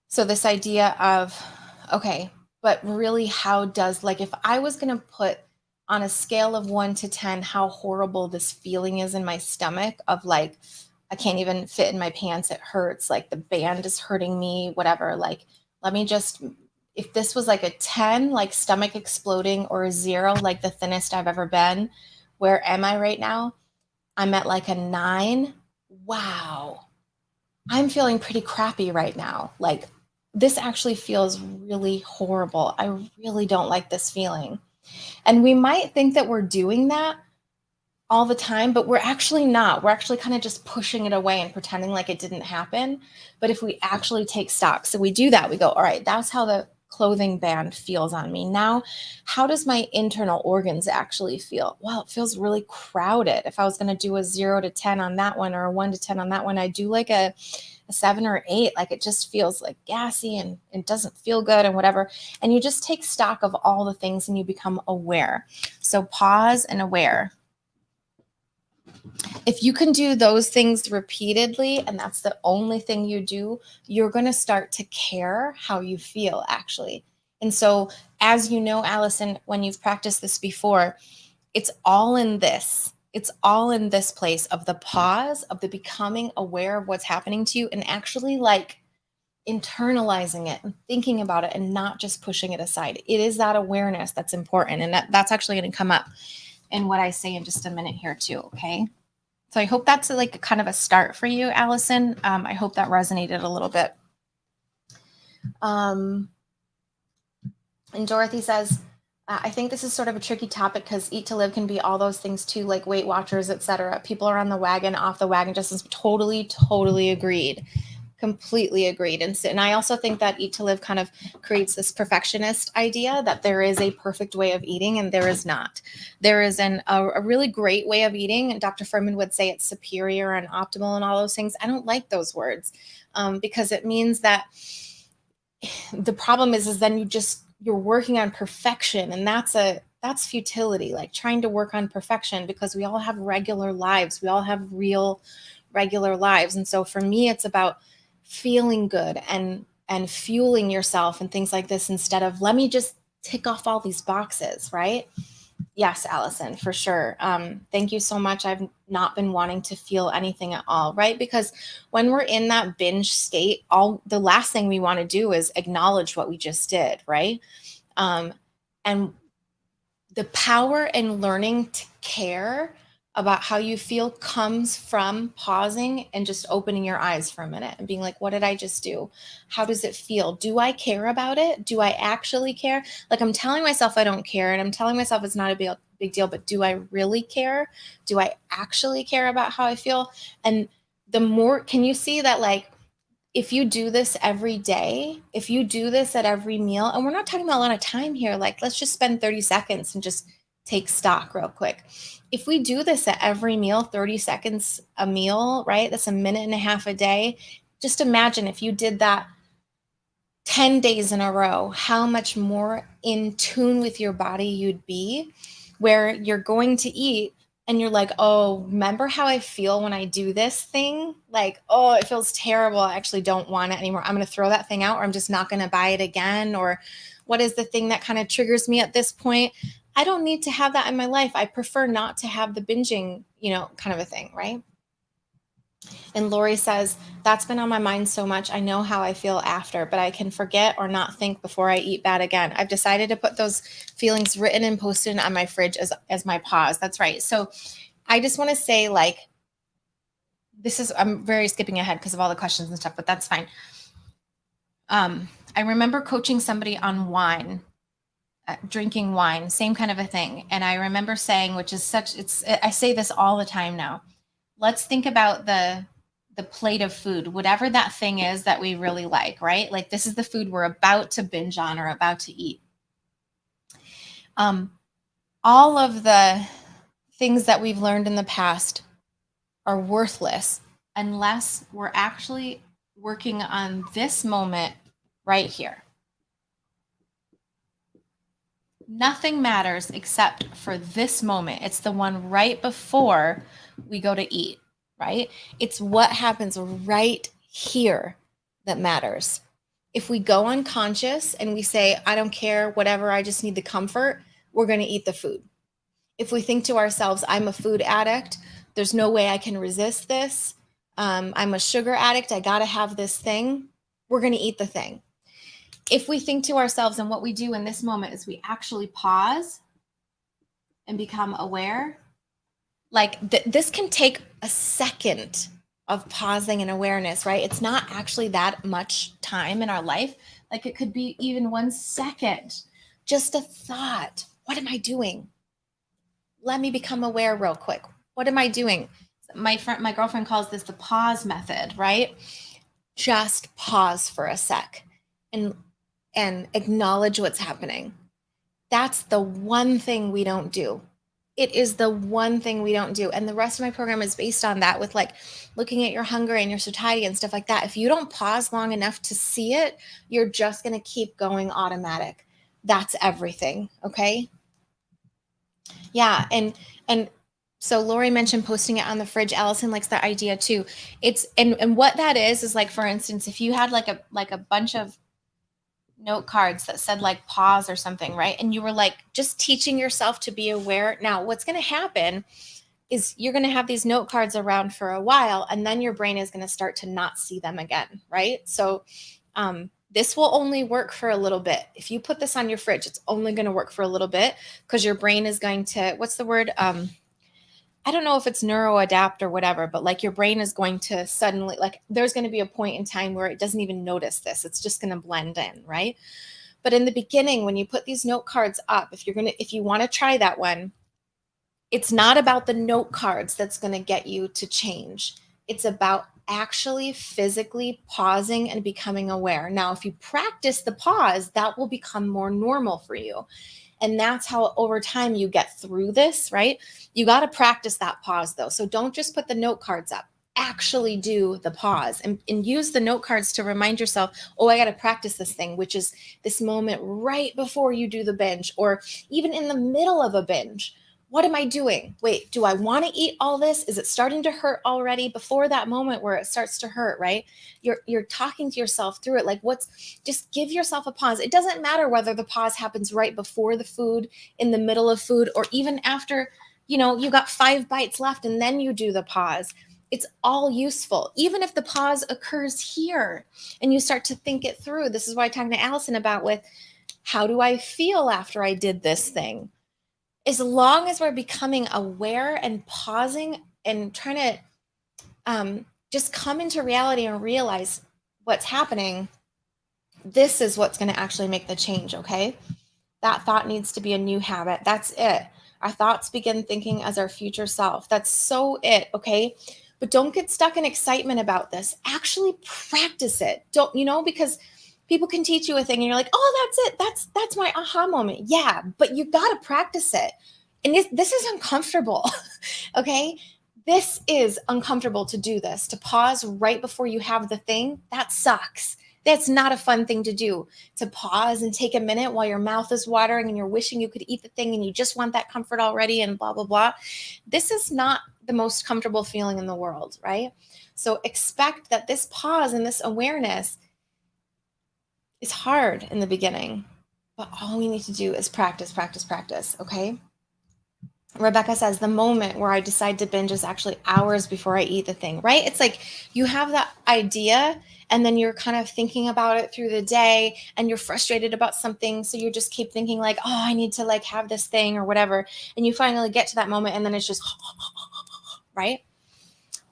So this idea of, okay, but really like if I was going to put on a scale of 1 to 10 how horrible this feeling is in my stomach, of like, I can't even fit in my pants, it hurts, like the band is hurting me, whatever, like, let me just, if this was like a 10, like stomach exploding, or a 0, like the thinnest I've ever been, where am I right now? I'm at like a 9. Wow. I'm feeling pretty crappy right now. Like, this actually feels really horrible. I really don't like this feeling. And we might think that we're doing that all the time, but we're actually not. We're actually kind of just pushing it away and pretending like it didn't happen. But if we actually take stock, so we do that, we go, all right, that's how the clothing band feels on me. Now, how does my internal organs actually feel? Well, it feels really crowded. If I was going to do a 0 to 10 on that one, or a 1 to 10 on that one, I do like a 7 or 8. Like, it just feels like gassy and it doesn't feel good and whatever. And you just take stock of all the things and you become aware. So pause and aware. If you can do those things repeatedly, and that's the only thing you do, you're going to start to care how you feel, actually. And so, as you know, Allison, when you've practiced this before, it's all in this. It's all in this place of the pause, of the becoming aware of what's happening to you, and actually like internalizing it and thinking about it and not just pushing it aside. It is that awareness that's important. And that's actually going to come up in what I say in just a minute here too. Okay. So I hope that's like kind of a start for you, Allison. I hope that resonated a little bit. And Dorothy says, I think this is sort of a tricky topic because Eat to Live can be all those things too, like Weight Watchers, etc. People are on the wagon, off the wagon, just totally agreed. Completely agreed. And I also think that Eat to Live kind of creates this perfectionist idea that there is a perfect way of eating, and there is not. There is a really great way of eating, and Dr. Furman would say it's superior and optimal and all those things. I don't like those words because it means that the problem is then you're working on perfection, and that's futility, like trying to work on perfection, because we all have regular lives. We all have real regular lives. And so for me, it's about feeling good and fueling yourself and things like this, instead of let me just tick off all these boxes, right? Yes, Allison, for sure. Thank you so much. I've not been wanting to feel anything at all, right? Because when we're in that binge state, the last thing we want to do is acknowledge what we just did, right? And the power in learning to care about how you feel comes from pausing and just opening your eyes for a minute and being like, what did I just do? How does it feel? Do I care about it? Do I actually care? Like, I'm telling myself I don't care, and I'm telling myself it's not a big deal, but do I really care? Do I actually care about how I feel? And the more, can you see that, like, if you do this every day, if you do this at every meal, and we're not talking about a lot of time here, like let's just spend 30 seconds and just take stock real quick. If we do this at every meal, 30 seconds a meal, right? That's a minute and a half a day. Just imagine if you did that 10 days in a row, how much more in tune with your body you'd be, where you're going to eat and you're like, oh, remember how I feel when I do this thing? Like, oh, it feels terrible. I actually don't want it anymore. I'm going to throw that thing out, or I'm just not going to buy it again. Or what is the thing that kind of triggers me at this point? I don't need to have that in my life. I prefer not to have the binging, kind of a thing, right? And Lori says, that's been on my mind so much. I know how I feel after, but I can forget or not think before I eat bad again. I've decided to put those feelings written and posted on my fridge as my pause. That's right. So I just want to say, like, I'm very skipping ahead because of all the questions and stuff, but that's fine. I remember coaching somebody on wine, drinking wine, same kind of a thing. And I remember saying, I say this all the time now. Let's think about the plate of food, whatever that thing is that we really like, right? Like, this is the food we're about to binge on or about to eat. All of the things that we've learned in the past are worthless unless we're actually working on this moment right here. Nothing matters except for this moment. It's the one right before we go to eat, right? It's what happens right here that matters. If we go unconscious and we say, I don't care, whatever, I just need the comfort, we're going to eat the food. If we think to ourselves, I'm a food addict, there's no way I can resist this. I'm a sugar addict, I got to have this thing, we're going to eat the thing. If we think to ourselves, and what we do in this moment is we actually pause and become aware, like this can take a second of pausing and awareness, right? It's not actually that much time in our life. Like, it could be even 1 second, just a thought. What am I doing? Let me become aware real quick. What am I doing? My girlfriend calls this the pause method, right? Just pause for a sec and acknowledge what's happening. That's the one thing we don't do. It is the one thing we don't do. And the rest of my program is based on that, with like looking at your hunger and your satiety and stuff like that. If you don't pause long enough to see it, you're just going to keep going automatic. That's everything. Okay. Yeah. And so Lori mentioned posting it on the fridge. Allison likes that idea too. It's, and what that is like, for instance, if you had like a bunch of note cards that said like pause or something, right? And you were like just teaching yourself to be aware. Now, what's going to happen is you're going to have these note cards around for a while, and then your brain is going to start to not see them again, right? So this will only work for a little bit. If you put this on your fridge, it's only going to work for a little bit, because your brain is going to, what's the word? I don't know if it's neuroadapt or whatever, but like your brain is going to suddenly, like, there's going to be a point in time where it doesn't even notice this. It's just going to blend in, right? But in the beginning, when you put these note cards up, if you want to try that one, it's not about the note cards that's going to get you to change. It's about actually physically pausing and becoming aware. Now, if you practice the pause, that will become more normal for you. And that's how over time you get through this, right? You got to practice that pause though. So don't just put the note cards up. Actually do the pause and use the note cards to remind yourself, oh, I got to practice this thing, which is this moment right before you do the binge, or even in the middle of a binge. What am I doing? Wait, do I want to eat all this? Is it starting to hurt already? Before that moment where it starts to hurt, right? You're talking to yourself through it. Like, just give yourself a pause. It doesn't matter whether the pause happens right before the food, in the middle of food, or even after, you got 5 bites left and then you do the pause. It's all useful. Even if the pause occurs here and you start to think it through. This is what I talked to Allison about with, how do I feel after I did this thing? As long as we're becoming aware and pausing and trying to just come into reality and realize what's happening, this is what's going to actually make the change, okay? That thought needs to be a new habit. That's it. Our thoughts begin thinking as our future self. That's so it, okay? But don't get stuck in excitement about this. Actually practice it. Don't, because people can teach you a thing and you're like, oh, that's it. That's my aha moment. Yeah, but you got to practice it. And this is uncomfortable, okay? This is uncomfortable to do this, to pause right before you have the thing. That sucks. That's not a fun thing to do, to pause and take a minute while your mouth is watering and you're wishing you could eat the thing and you just want that comfort already and blah, blah, blah. This is not the most comfortable feeling in the world, right? So expect that this pause and this awareness is hard in the beginning, but all we need to do is practice, practice, practice, okay? Rebecca says the moment where I decide to binge is actually hours before I eat the thing, right? It's like you have that idea and then you're kind of thinking about it through the day and you're frustrated about something. So you just keep thinking like, oh, I need to like have this thing or whatever. And you finally get to that moment and then it's just, right?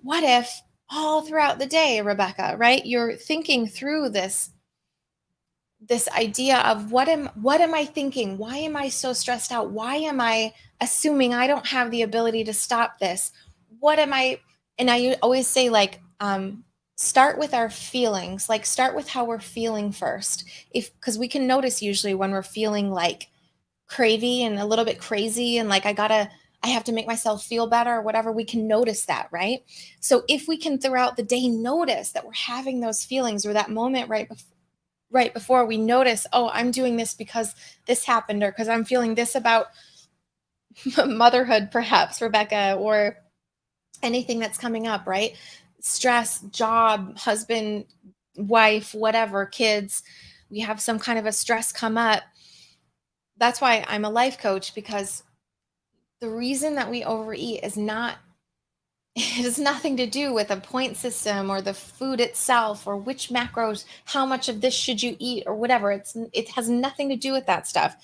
What if all throughout the day, Rebecca, right? You're thinking through this idea of what am I thinking? Why am I so stressed out? Why am I assuming I don't have the ability to stop this? What am I? And I always say, like, start with our feelings, like start with how we're feeling first. Because we can notice usually when we're feeling like cravey and a little bit crazy and like I have to make myself feel better or whatever, we can notice that, right? So if we can throughout the day notice that we're having those feelings or that moment right before we notice, oh, I'm doing this because this happened or because I'm feeling this about motherhood, perhaps, Rebecca, or anything that's coming up, right? Stress, job, husband, wife, whatever, kids, we have some kind of a stress come up. That's why I'm a life coach, because the reason that we overeat is not it has nothing to do with a point system or the food itself or which macros, how much of this should you eat or whatever. It has nothing to do with that stuff.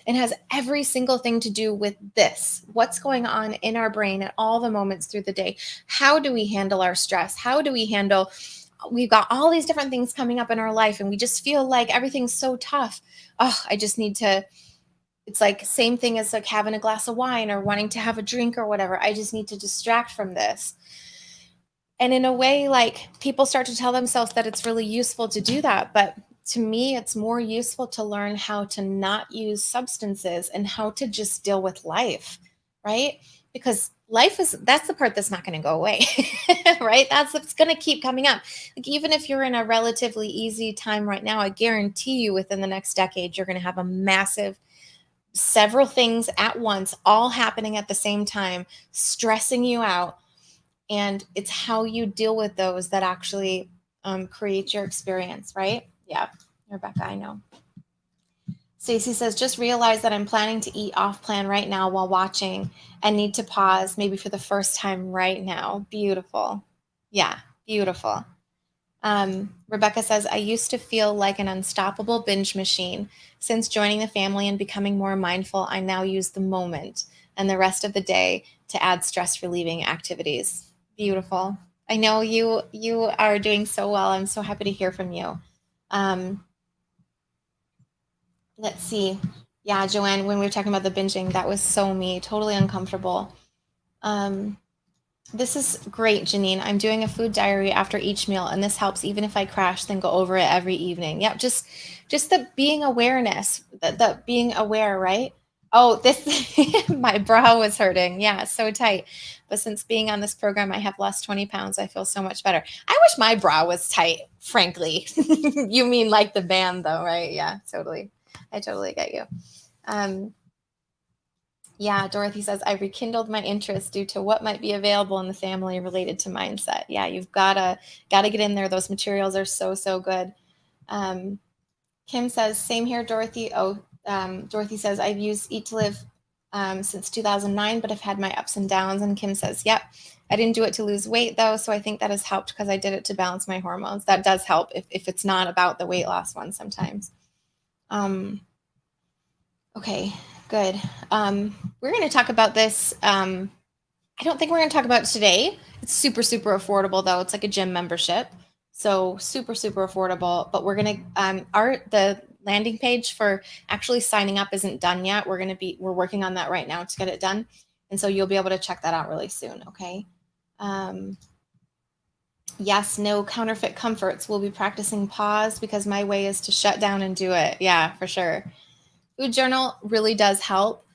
It has every single thing to do with this. What's going on in our brain at all the moments through the day? How do we handle our stress? How do we handle we've got all these different things coming up in our life and we just feel like everything's so tough. Oh, I just need to it's like same thing as like having a glass of wine or wanting to have a drink or whatever. I just need to distract from this. And in a way, like people start to tell themselves that it's really useful to do that. But to me, it's more useful to learn how to not use substances and how to just deal with life, right? Because that's the part that's not going to go away, right? That's what's going to keep coming up. Like, even if you're in a relatively easy time right now, I guarantee you within the next decade, you're going to have a massive several things at once, all happening at the same time, stressing you out. And it's how you deal with those that actually create your experience, right? Yeah, Rebecca, I know. Stacy says, just realize that I'm planning to eat off plan right now while watching and need to pause maybe for the first time right now. Beautiful. Yeah, beautiful. Rebecca says, I used to feel like an unstoppable binge machine. Since joining the family and becoming more mindful, I now use the moment and the rest of the day to add stress relieving activities. Beautiful. I know you are doing so well. I'm so happy to hear from you. Let's see. Yeah, Joanne, when we were talking about the binging, that was so me, totally uncomfortable. Um, This is great, Janine. I'm doing a food diary after each meal, and this helps even if I crash, then go over it every evening. Yep, just the being awareness, the being aware, right? Oh, this my bra was hurting. Yeah, so tight. But since being on this program, I have lost 20 pounds. I feel so much better. I wish my bra was tight, frankly. You mean like the band though, right? Yeah, totally. I totally get you. Um, yeah, Dorothy says, I rekindled my interest due to what might be available in the family related to mindset. Yeah, you've gotta get in there. Those materials are so, so good. Um, Kim says, same here, Dorothy. Oh, Dorothy says, I've used Eat to Live since 2009, but I've had my ups and downs. And Kim says, yep, I didn't do it to lose weight though. So I think that has helped because I did it to balance my hormones. That does help if it's not about the weight loss one sometimes. Okay, good. We're going to talk about this. I don't think we're going to talk about it today. It's super, super affordable though. It's like a gym membership. So super, super affordable. But we're going to, the landing page for actually signing up isn't done yet. We're working on that right now to get it done. And so you'll be able to check that out really soon. Okay. Yes, no counterfeit comforts. We'll be practicing pause because my way is to shut down and do it. Yeah, for sure. Food journal really does help.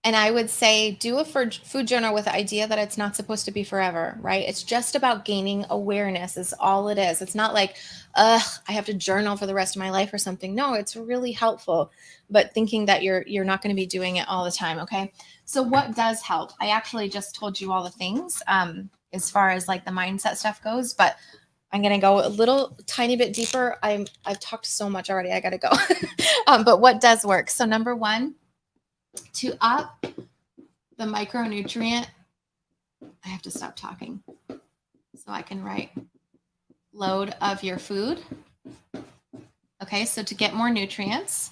And I would say do a food journal with the idea that it's not supposed to be forever, right? It's just about gaining awareness is all it is. It's not like, I have to journal for the rest of my life or something. No, it's really helpful, but thinking that you're not going to be doing it all the time. Okay. So what does help? I actually just told you all the things, as far as like the mindset stuff goes, but I'm going to go a little tiny bit deeper. I've talked so much already. I got to go. But what does work? So number one, to up the micronutrient, I have to stop talking so I can write load of your food. Okay, so to get more nutrients,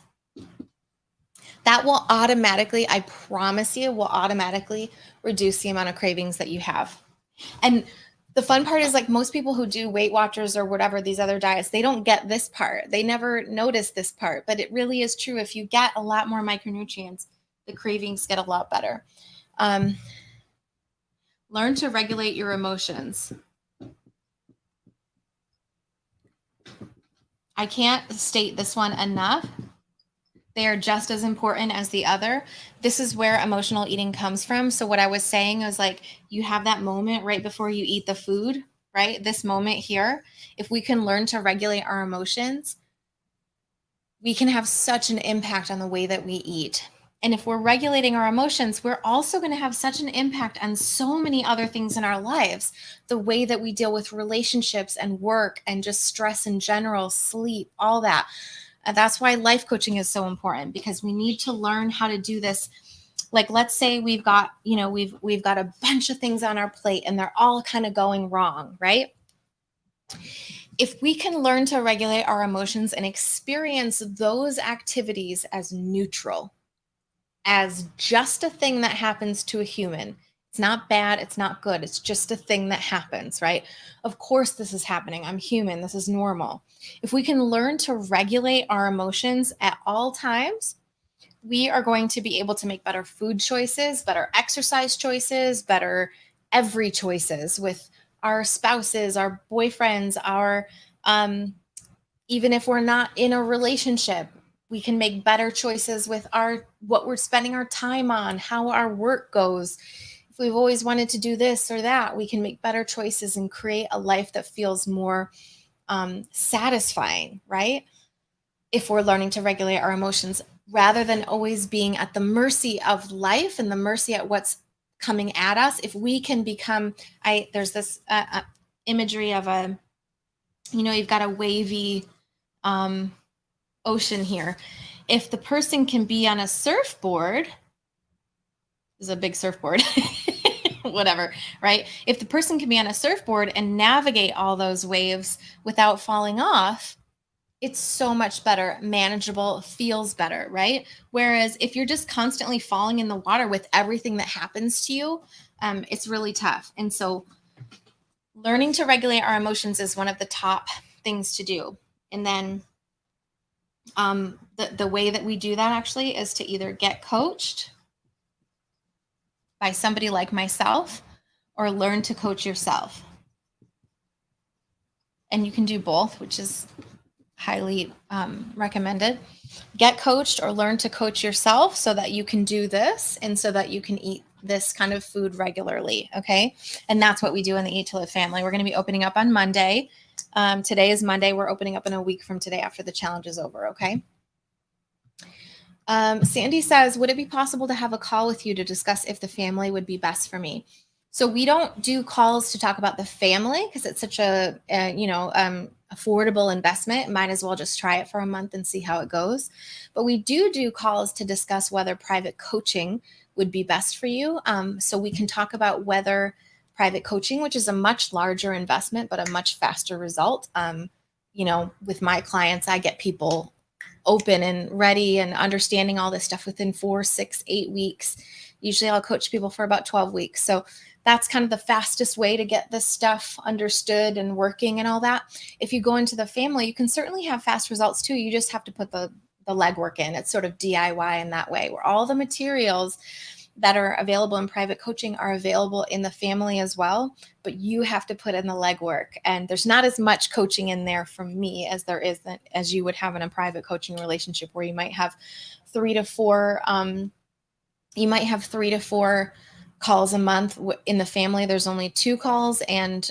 that will automatically, I promise you, will automatically reduce the amount of cravings that you have. And the fun part is, like, most people who do Weight Watchers or whatever, these other diets, they don't get this part. They never notice this part, but it really is true. If you get a lot more micronutrients, the cravings get a lot better. Learn to regulate your emotions. I can't state this one enough. They are just as important as the other. This is where emotional eating comes from. So what I was saying was, like, you have that moment right before you eat the food, right? This moment here, if we can learn to regulate our emotions, we can have such an impact on the way that we eat. And if we're regulating our emotions, we're also going to have such an impact on so many other things in our lives. The way that we deal with relationships and work and just stress in general, sleep, all that. That's why life coaching is so important, because we need to learn how to do this. Like, let's say we've got, we've got a bunch of things on our plate and they're all kind of going wrong, right? If we can learn to regulate our emotions and experience those activities as neutral, as just a thing that happens to a human, it's not bad, it's not good, it's just a thing that happens, right? Of course, this is happening. I'm human. This is normal. If we can learn to regulate our emotions at all times, we are going to be able to make better food choices, better exercise choices, better every choices with our spouses, our boyfriends, our even if we're not in a relationship, we can make better choices with what we're spending our time on, how our work goes. If we've always wanted to do this or that, we can make better choices and create a life that feels more satisfying, right? If we're learning to regulate our emotions rather than always being at the mercy of life and the mercy at what's coming at us. If we can become, there's this imagery of you've got a wavy ocean here. If the person can be on a surfboard, this is a big surfboard, whatever, right? If the person can be on a surfboard and navigate all those waves without falling off, it's so much better, manageable, feels better, right? Whereas if you're just constantly falling in the water with everything that happens to you, it's really tough. And so learning to regulate our emotions is one of the top things to do. And then the way that we do that actually is to either get coached by somebody like myself or learn to coach yourself. And you can do both, which is highly recommended. Get coached or learn to coach yourself so that you can do this and so that you can eat this kind of food regularly. Okay. And that's what we do in the Eat to Live family. We're going to be opening up on Monday. Today is Monday. We're opening up in a week from today after the challenge is over. Okay. Sandy says, would it be possible to have a call with you to discuss if the family would be best for me? So we don't do calls to talk about the family because it's such a affordable investment. Might as well just try it for a month and see how it goes. But we do calls to discuss whether private coaching would be best for you. So we can talk about whether private coaching, which is a much larger investment, but a much faster result. With my clients, I get people open and ready and understanding all this stuff within 4, 6, 8 weeks. Usually I'll coach people for about 12 weeks. So that's kind of the fastest way to get this stuff understood and working and all that. If you go into the family, you can certainly have fast results too. You just have to put the legwork in. It's sort of DIY in that way, where all the materials that are available in private coaching are available in the family as well, but you have to put in the legwork. And there's not as much coaching in there from me as there is as you would have in a private coaching relationship, where you might have 3 to 4 calls a month. In the family, there's only 2 calls, and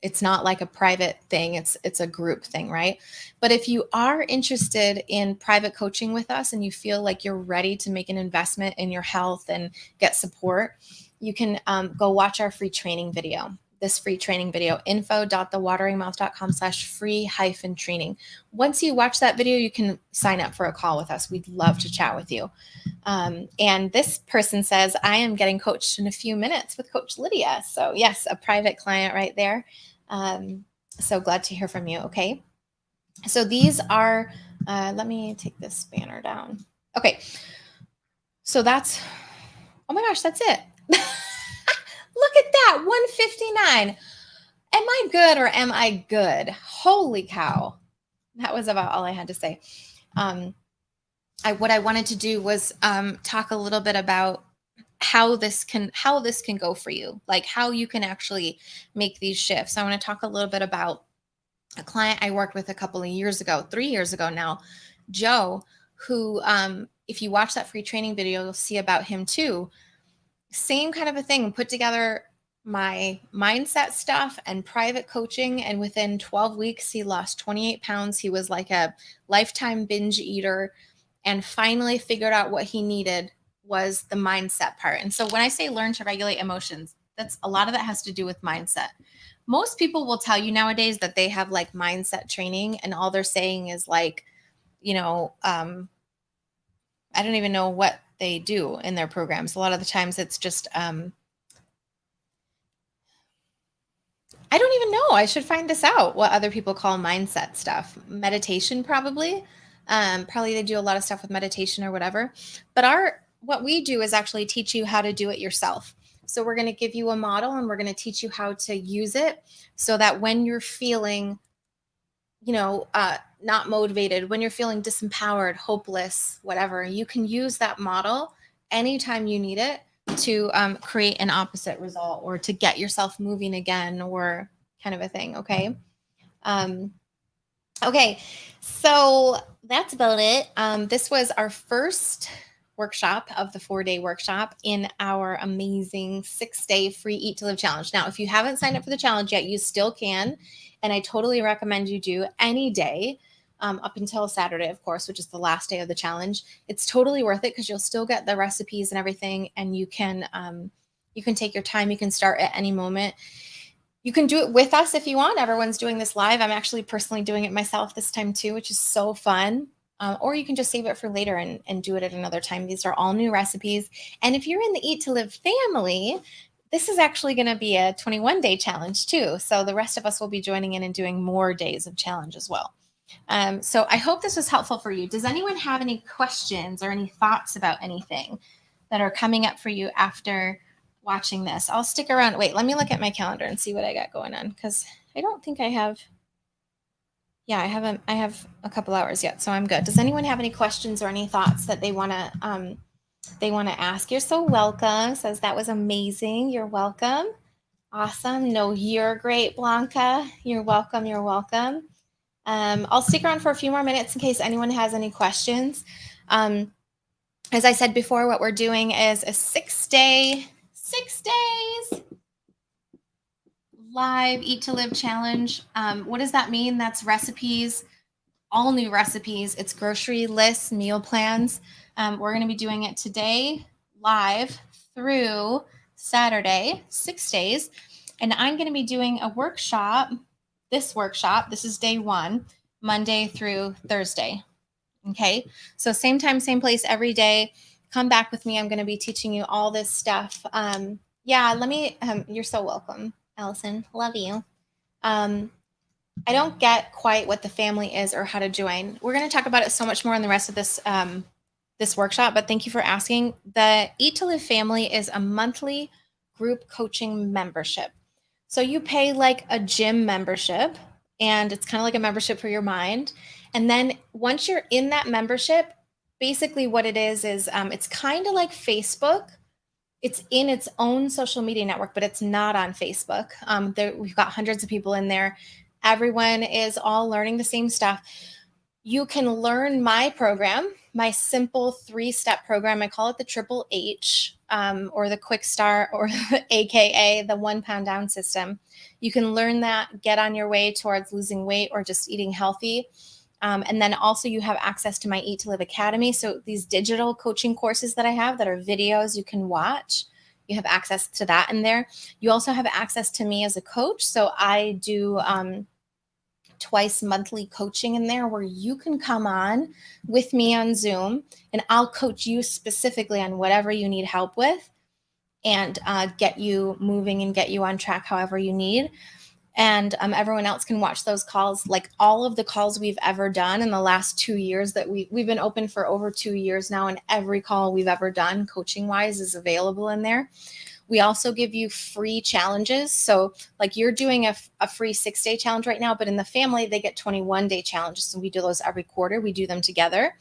it's not like a private thing. It's a group thing, right? But if you are interested in private coaching with us and you feel like you're ready to make an investment in your health and get support, you can go watch our free training video. This free training video, info.thewateringmouth.com/free-training. Once you watch that video, you can sign up for a call with us. We'd love to chat with you. And this person says, I am getting coached in a few minutes with Coach Lydia. So yes, a private client right there. So glad to hear from you. Okay. So these are, let me take this banner down. Okay. So that's, oh my gosh, that's it. Look at that, 159. Am I good or am I good? Holy cow. That was about all I had to say. What I wanted to do was talk a little bit about how this can go for you, like how you can actually make these shifts. I want to talk a little bit about a client I worked with a couple of years ago, 3 years ago now, Joe, who, if you watch that free training video, you'll see about him too. Same kind of a thing, put together my mindset stuff and private coaching. And within 12 weeks, he lost 28 pounds. He was like a lifetime binge eater and finally figured out what he needed was the mindset part. And so when I say learn to regulate emotions, that's a lot of that has to do with mindset. Most people will tell you nowadays that they have like mindset training and all they're saying is like, I don't even know what they do in their programs. A lot of the times it's just, I don't even know. I should find this out, what other people call mindset stuff. Meditation, probably. Probably they do a lot of stuff with meditation or whatever. But what we do is actually teach you how to do it yourself. So we're going to give you a model and we're going to teach you how to use it so that when you're feeling, not motivated, when you're feeling disempowered, hopeless, whatever, you can use that model anytime you need it to create an opposite result or to get yourself moving again or kind of a thing. Okay. Okay. So that's about it. This was our first workshop of the 4-day workshop in our amazing 6-day free Eat to Live challenge. Now, if you haven't signed up for the challenge yet, you still can. And I totally recommend you do any day up until Saturday, of course, which is the last day of the challenge. It's totally worth it because you'll still get the recipes and everything. And you can take your time. You can start at any moment. You can do it with us if you want. Everyone's doing this live. I'm actually personally doing it myself this time too, which is so fun. Or you can just save it for later and do it at another time. These are all new recipes. And if you're in the Eat to Live family, this is actually going to be a 21-day challenge too. So the rest of us will be joining in and doing more days of challenge as well. So I hope this was helpful for you. Does anyone have any questions or any thoughts about anything that are coming up for you after watching this? I'll stick around. Wait, let me look at my calendar and see what I got going on because I don't think I have. Yeah, I have a couple hours yet, so I'm good. Does anyone have any questions or any thoughts that they want to ask? You're so welcome. Says that was amazing. You're welcome. Awesome. No, you're great, Blanca. You're welcome. You're welcome. I'll stick around for a few more minutes in case anyone has any questions. As I said before, what we're doing is a 6 days live Eat to Live challenge. What does that mean? That's recipes, all new recipes. It's grocery lists, meal plans. We're going to be doing it today live through Saturday, 6 days. And I'm going to be doing a workshop. This is day 1, Monday through Thursday. Okay. So same time, same place every day. Come back with me. I'm going to be teaching you all this stuff. You're so welcome, Allison. Love you. I don't get quite what the family is or how to join. We're going to talk about it so much more in the rest of this workshop, but thank you for asking. The Eat to Live family is a monthly group coaching membership. So you pay like a gym membership, and it's kind of like a membership for your mind. And then once you're in that membership, basically what it is it's kind of like Facebook. It's in its own social media network, but it's not on Facebook. We've got hundreds of people in there. Everyone is all learning the same stuff. You can learn my program, my simple 3-step program. I call it the Triple H, or the Quick Start, or AKA the 1 pound down system. You can learn that, get on your way towards losing weight or just eating healthy. And then also you have access to my Eat to Live Academy. So these digital coaching courses that I have that are videos you can watch, you have access to that in there. You also have access to me as a coach. So I do twice monthly coaching in there where you can come on with me on Zoom and I'll coach you specifically on whatever you need help with and get you moving and get you on track however you need. And everyone else can watch those calls. Like all of the calls we've ever done in the last 2 years that we've been open for over 2 years now, and every call we've ever done coaching wise is available in there. We also give you free challenges. So like you're doing a free 6-day challenge right now, but in the family, they get 21-day challenges. So we do those every quarter. We do them together.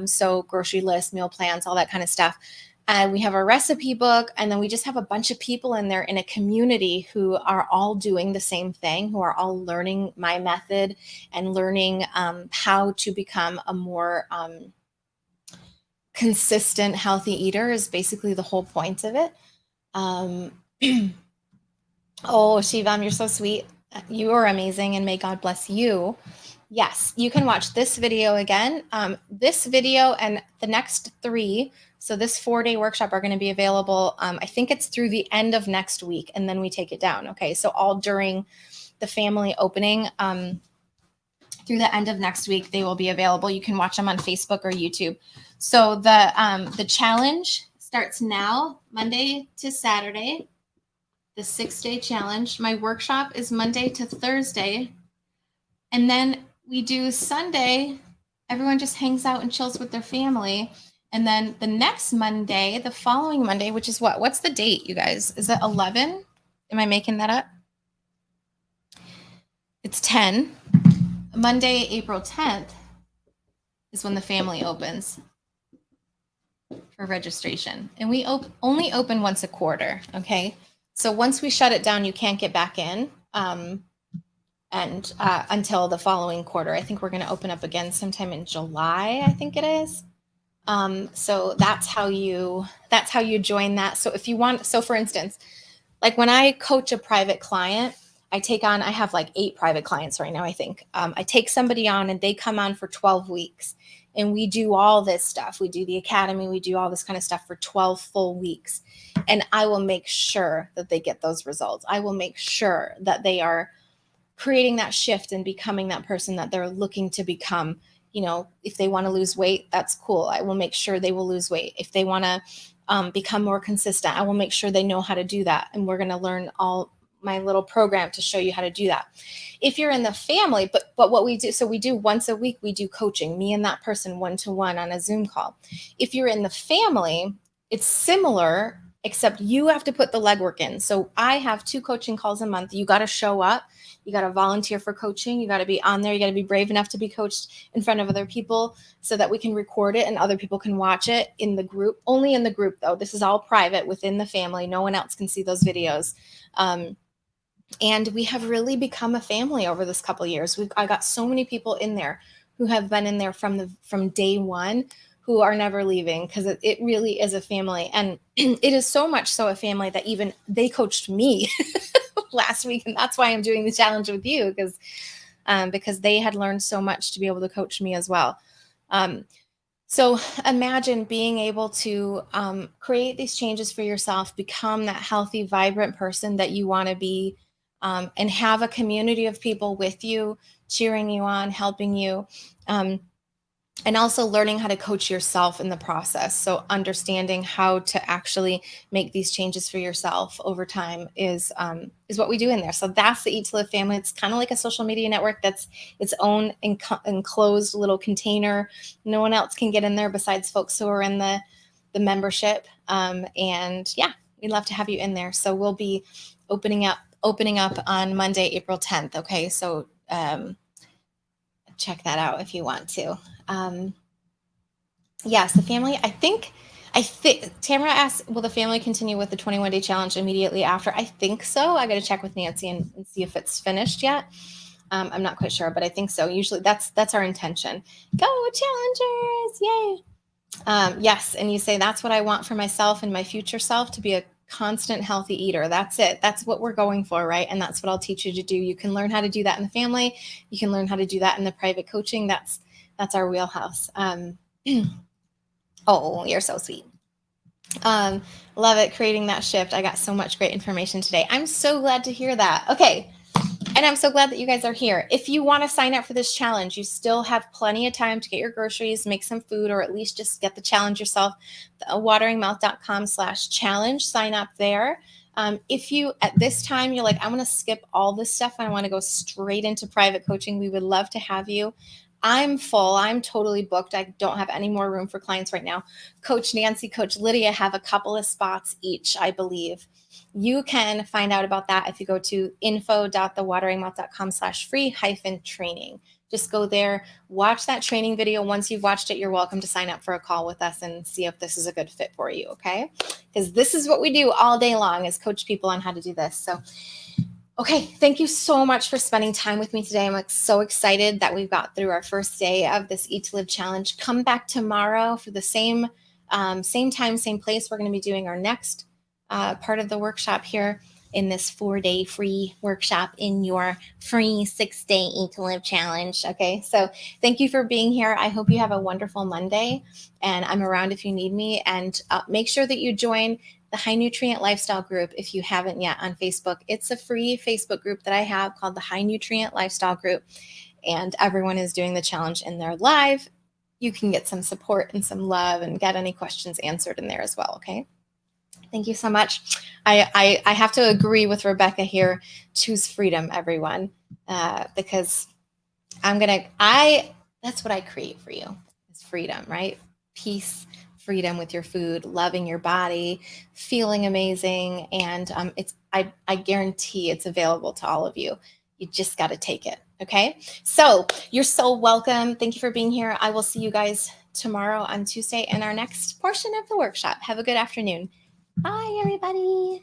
So grocery lists, meal plans, all that kind of stuff. And we have a recipe book, and then we just have a bunch of people in there in a community who are all doing the same thing, who are all learning my method and learning how to become a more consistent, healthy eater is basically the whole point of it. Oh, Shivam, you're so sweet. You are amazing, and may God bless you. Yes, you can watch this video again. This video and the next 3, so this 4-day workshop, are going to be available. I think it's through the end of next week, and then we take it down. Okay, so all during the family opening, through the end of next week, they will be available. You can watch them on Facebook or YouTube. So the challenge starts now, Monday to Saturday. The 6-day challenge. My workshop is Monday to Thursday. And then we do Sunday. Everyone just hangs out and chills with their family. And then the next Monday, the following Monday, which is what? What's the date, you guys? Is it 11? Am I making that up? It's 10. Monday, April 10th is when the family opens for registration. And we only open once a quarter, okay? So once we shut it down, you can't get back in until the following quarter. I think we're going to open up again sometime in July, I think it is. So that's how you join that. So if you want, so for instance, like when I coach a private client, I have like 8 private clients right now, I think. I take somebody on and they come on for 12 weeks and we do all this stuff. We do the academy, we do all this kind of stuff for 12 full weeks. And I will make sure that they get those results. I will make sure that they are creating that shift and becoming that person that they're looking to become. You know, if they want to lose weight, that's cool. I will make sure they will lose weight. If they want to become more consistent, I will make sure they know how to do that. And we're going to learn all my little program to show you how to do that. If you're in the family, but what we do, so we do once a week, we do coaching, me and that person one-to-one on a Zoom call. If you're in the family, it's similar, except you have to put the legwork in. So I have 2 coaching calls a month. You got to show up. You got to volunteer for coaching. You got to be on there. You got to be brave enough to be coached in front of other people so that we can record it and other people can watch it in the group. Only in the group, though. This is all private within the family. No one else can see those videos. And we have really become a family over this couple of years. I got so many people in there who have been in there from day one, who are never leaving, because it really is a family. And it is so much so a family that even they coached me last week. And that's why I'm doing the challenge with you, because they had learned so much to be able to coach me as well. So imagine being able to create these changes for yourself, become that healthy, vibrant person that you want to be, and have a community of people with you, cheering you on, helping you, and also learning how to coach yourself in the process. So understanding how to actually make these changes for yourself over time is what we do in there. So that's the Eat to Live family. It's kind of like a social media network that's its own enclosed little container. No one else can get in there besides folks who are in the membership. And yeah, we'd love to have you in there. So we'll be opening up on Monday, April 10th. Okay, so check that out if you want to. Yes, the family, I think Tamara asked, will the family continue with the 21-day challenge immediately after? I think so. I got to check with Nancy and see if it's finished yet. I'm not quite sure, but I think so. Usually that's our intention. Go challengers. Yay. Yes. And you say, that's what I want for myself and my future self, to be a constant healthy eater. That's it. That's what we're going for, right? And that's what I'll teach you to do. You can learn how to do that in the family. You can learn how to do that in the private coaching. That's our wheelhouse. Oh, you're so sweet. Love it. Creating that shift. I got so much great information today. I'm so glad to hear that. Okay. And I'm so glad that you guys are here. If you want to sign up for this challenge, you still have plenty of time to get your groceries, make some food, or at least just get the challenge yourself. Wateringmouth.com/challenge. Sign up there. If you, at this time, you're like, I want to skip all this stuff and I want to go straight into private coaching, we would love to have you. I'm full. I'm totally booked. I don't have any more room for clients right now. Coach Nancy, Coach Lydia have a couple of spots each, I believe. You can find out about that if you go to info.thewateringmouth.com/free-training. Just go there, watch that training video. Once you've watched it, you're welcome to sign up for a call with us and see if this is a good fit for you, okay? Because this is what we do all day long, is coach people on how to do this. So, okay, thank you so much for spending time with me today. I'm like so excited that we've got through our first day of this Eat to Live challenge. Come back tomorrow for the same time, same place. We're going to be doing our next part of the workshop here in this 4-day free workshop in your free 6-day Eat to Live challenge. Okay, so thank you for being here. I hope you have a wonderful Monday, and I'm around if you need me. And make sure that you join the High Nutrient Lifestyle group if you haven't yet on Facebook. It's a free Facebook group that I have called the High Nutrient Lifestyle group, and everyone is doing the challenge in there live. You can get some support and some love and get any questions answered in there as well, okay? Thank you so much. I have to agree with Rebecca here. Choose freedom, everyone, because that's what I create for you, is freedom, right? Peace, freedom with your food, loving your body, feeling amazing. And I guarantee it's available to all of you. You just got to take it. Okay. So you're so welcome. Thank you for being here. I will see you guys tomorrow on Tuesday in our next portion of the workshop. Have a good afternoon. Bye, everybody.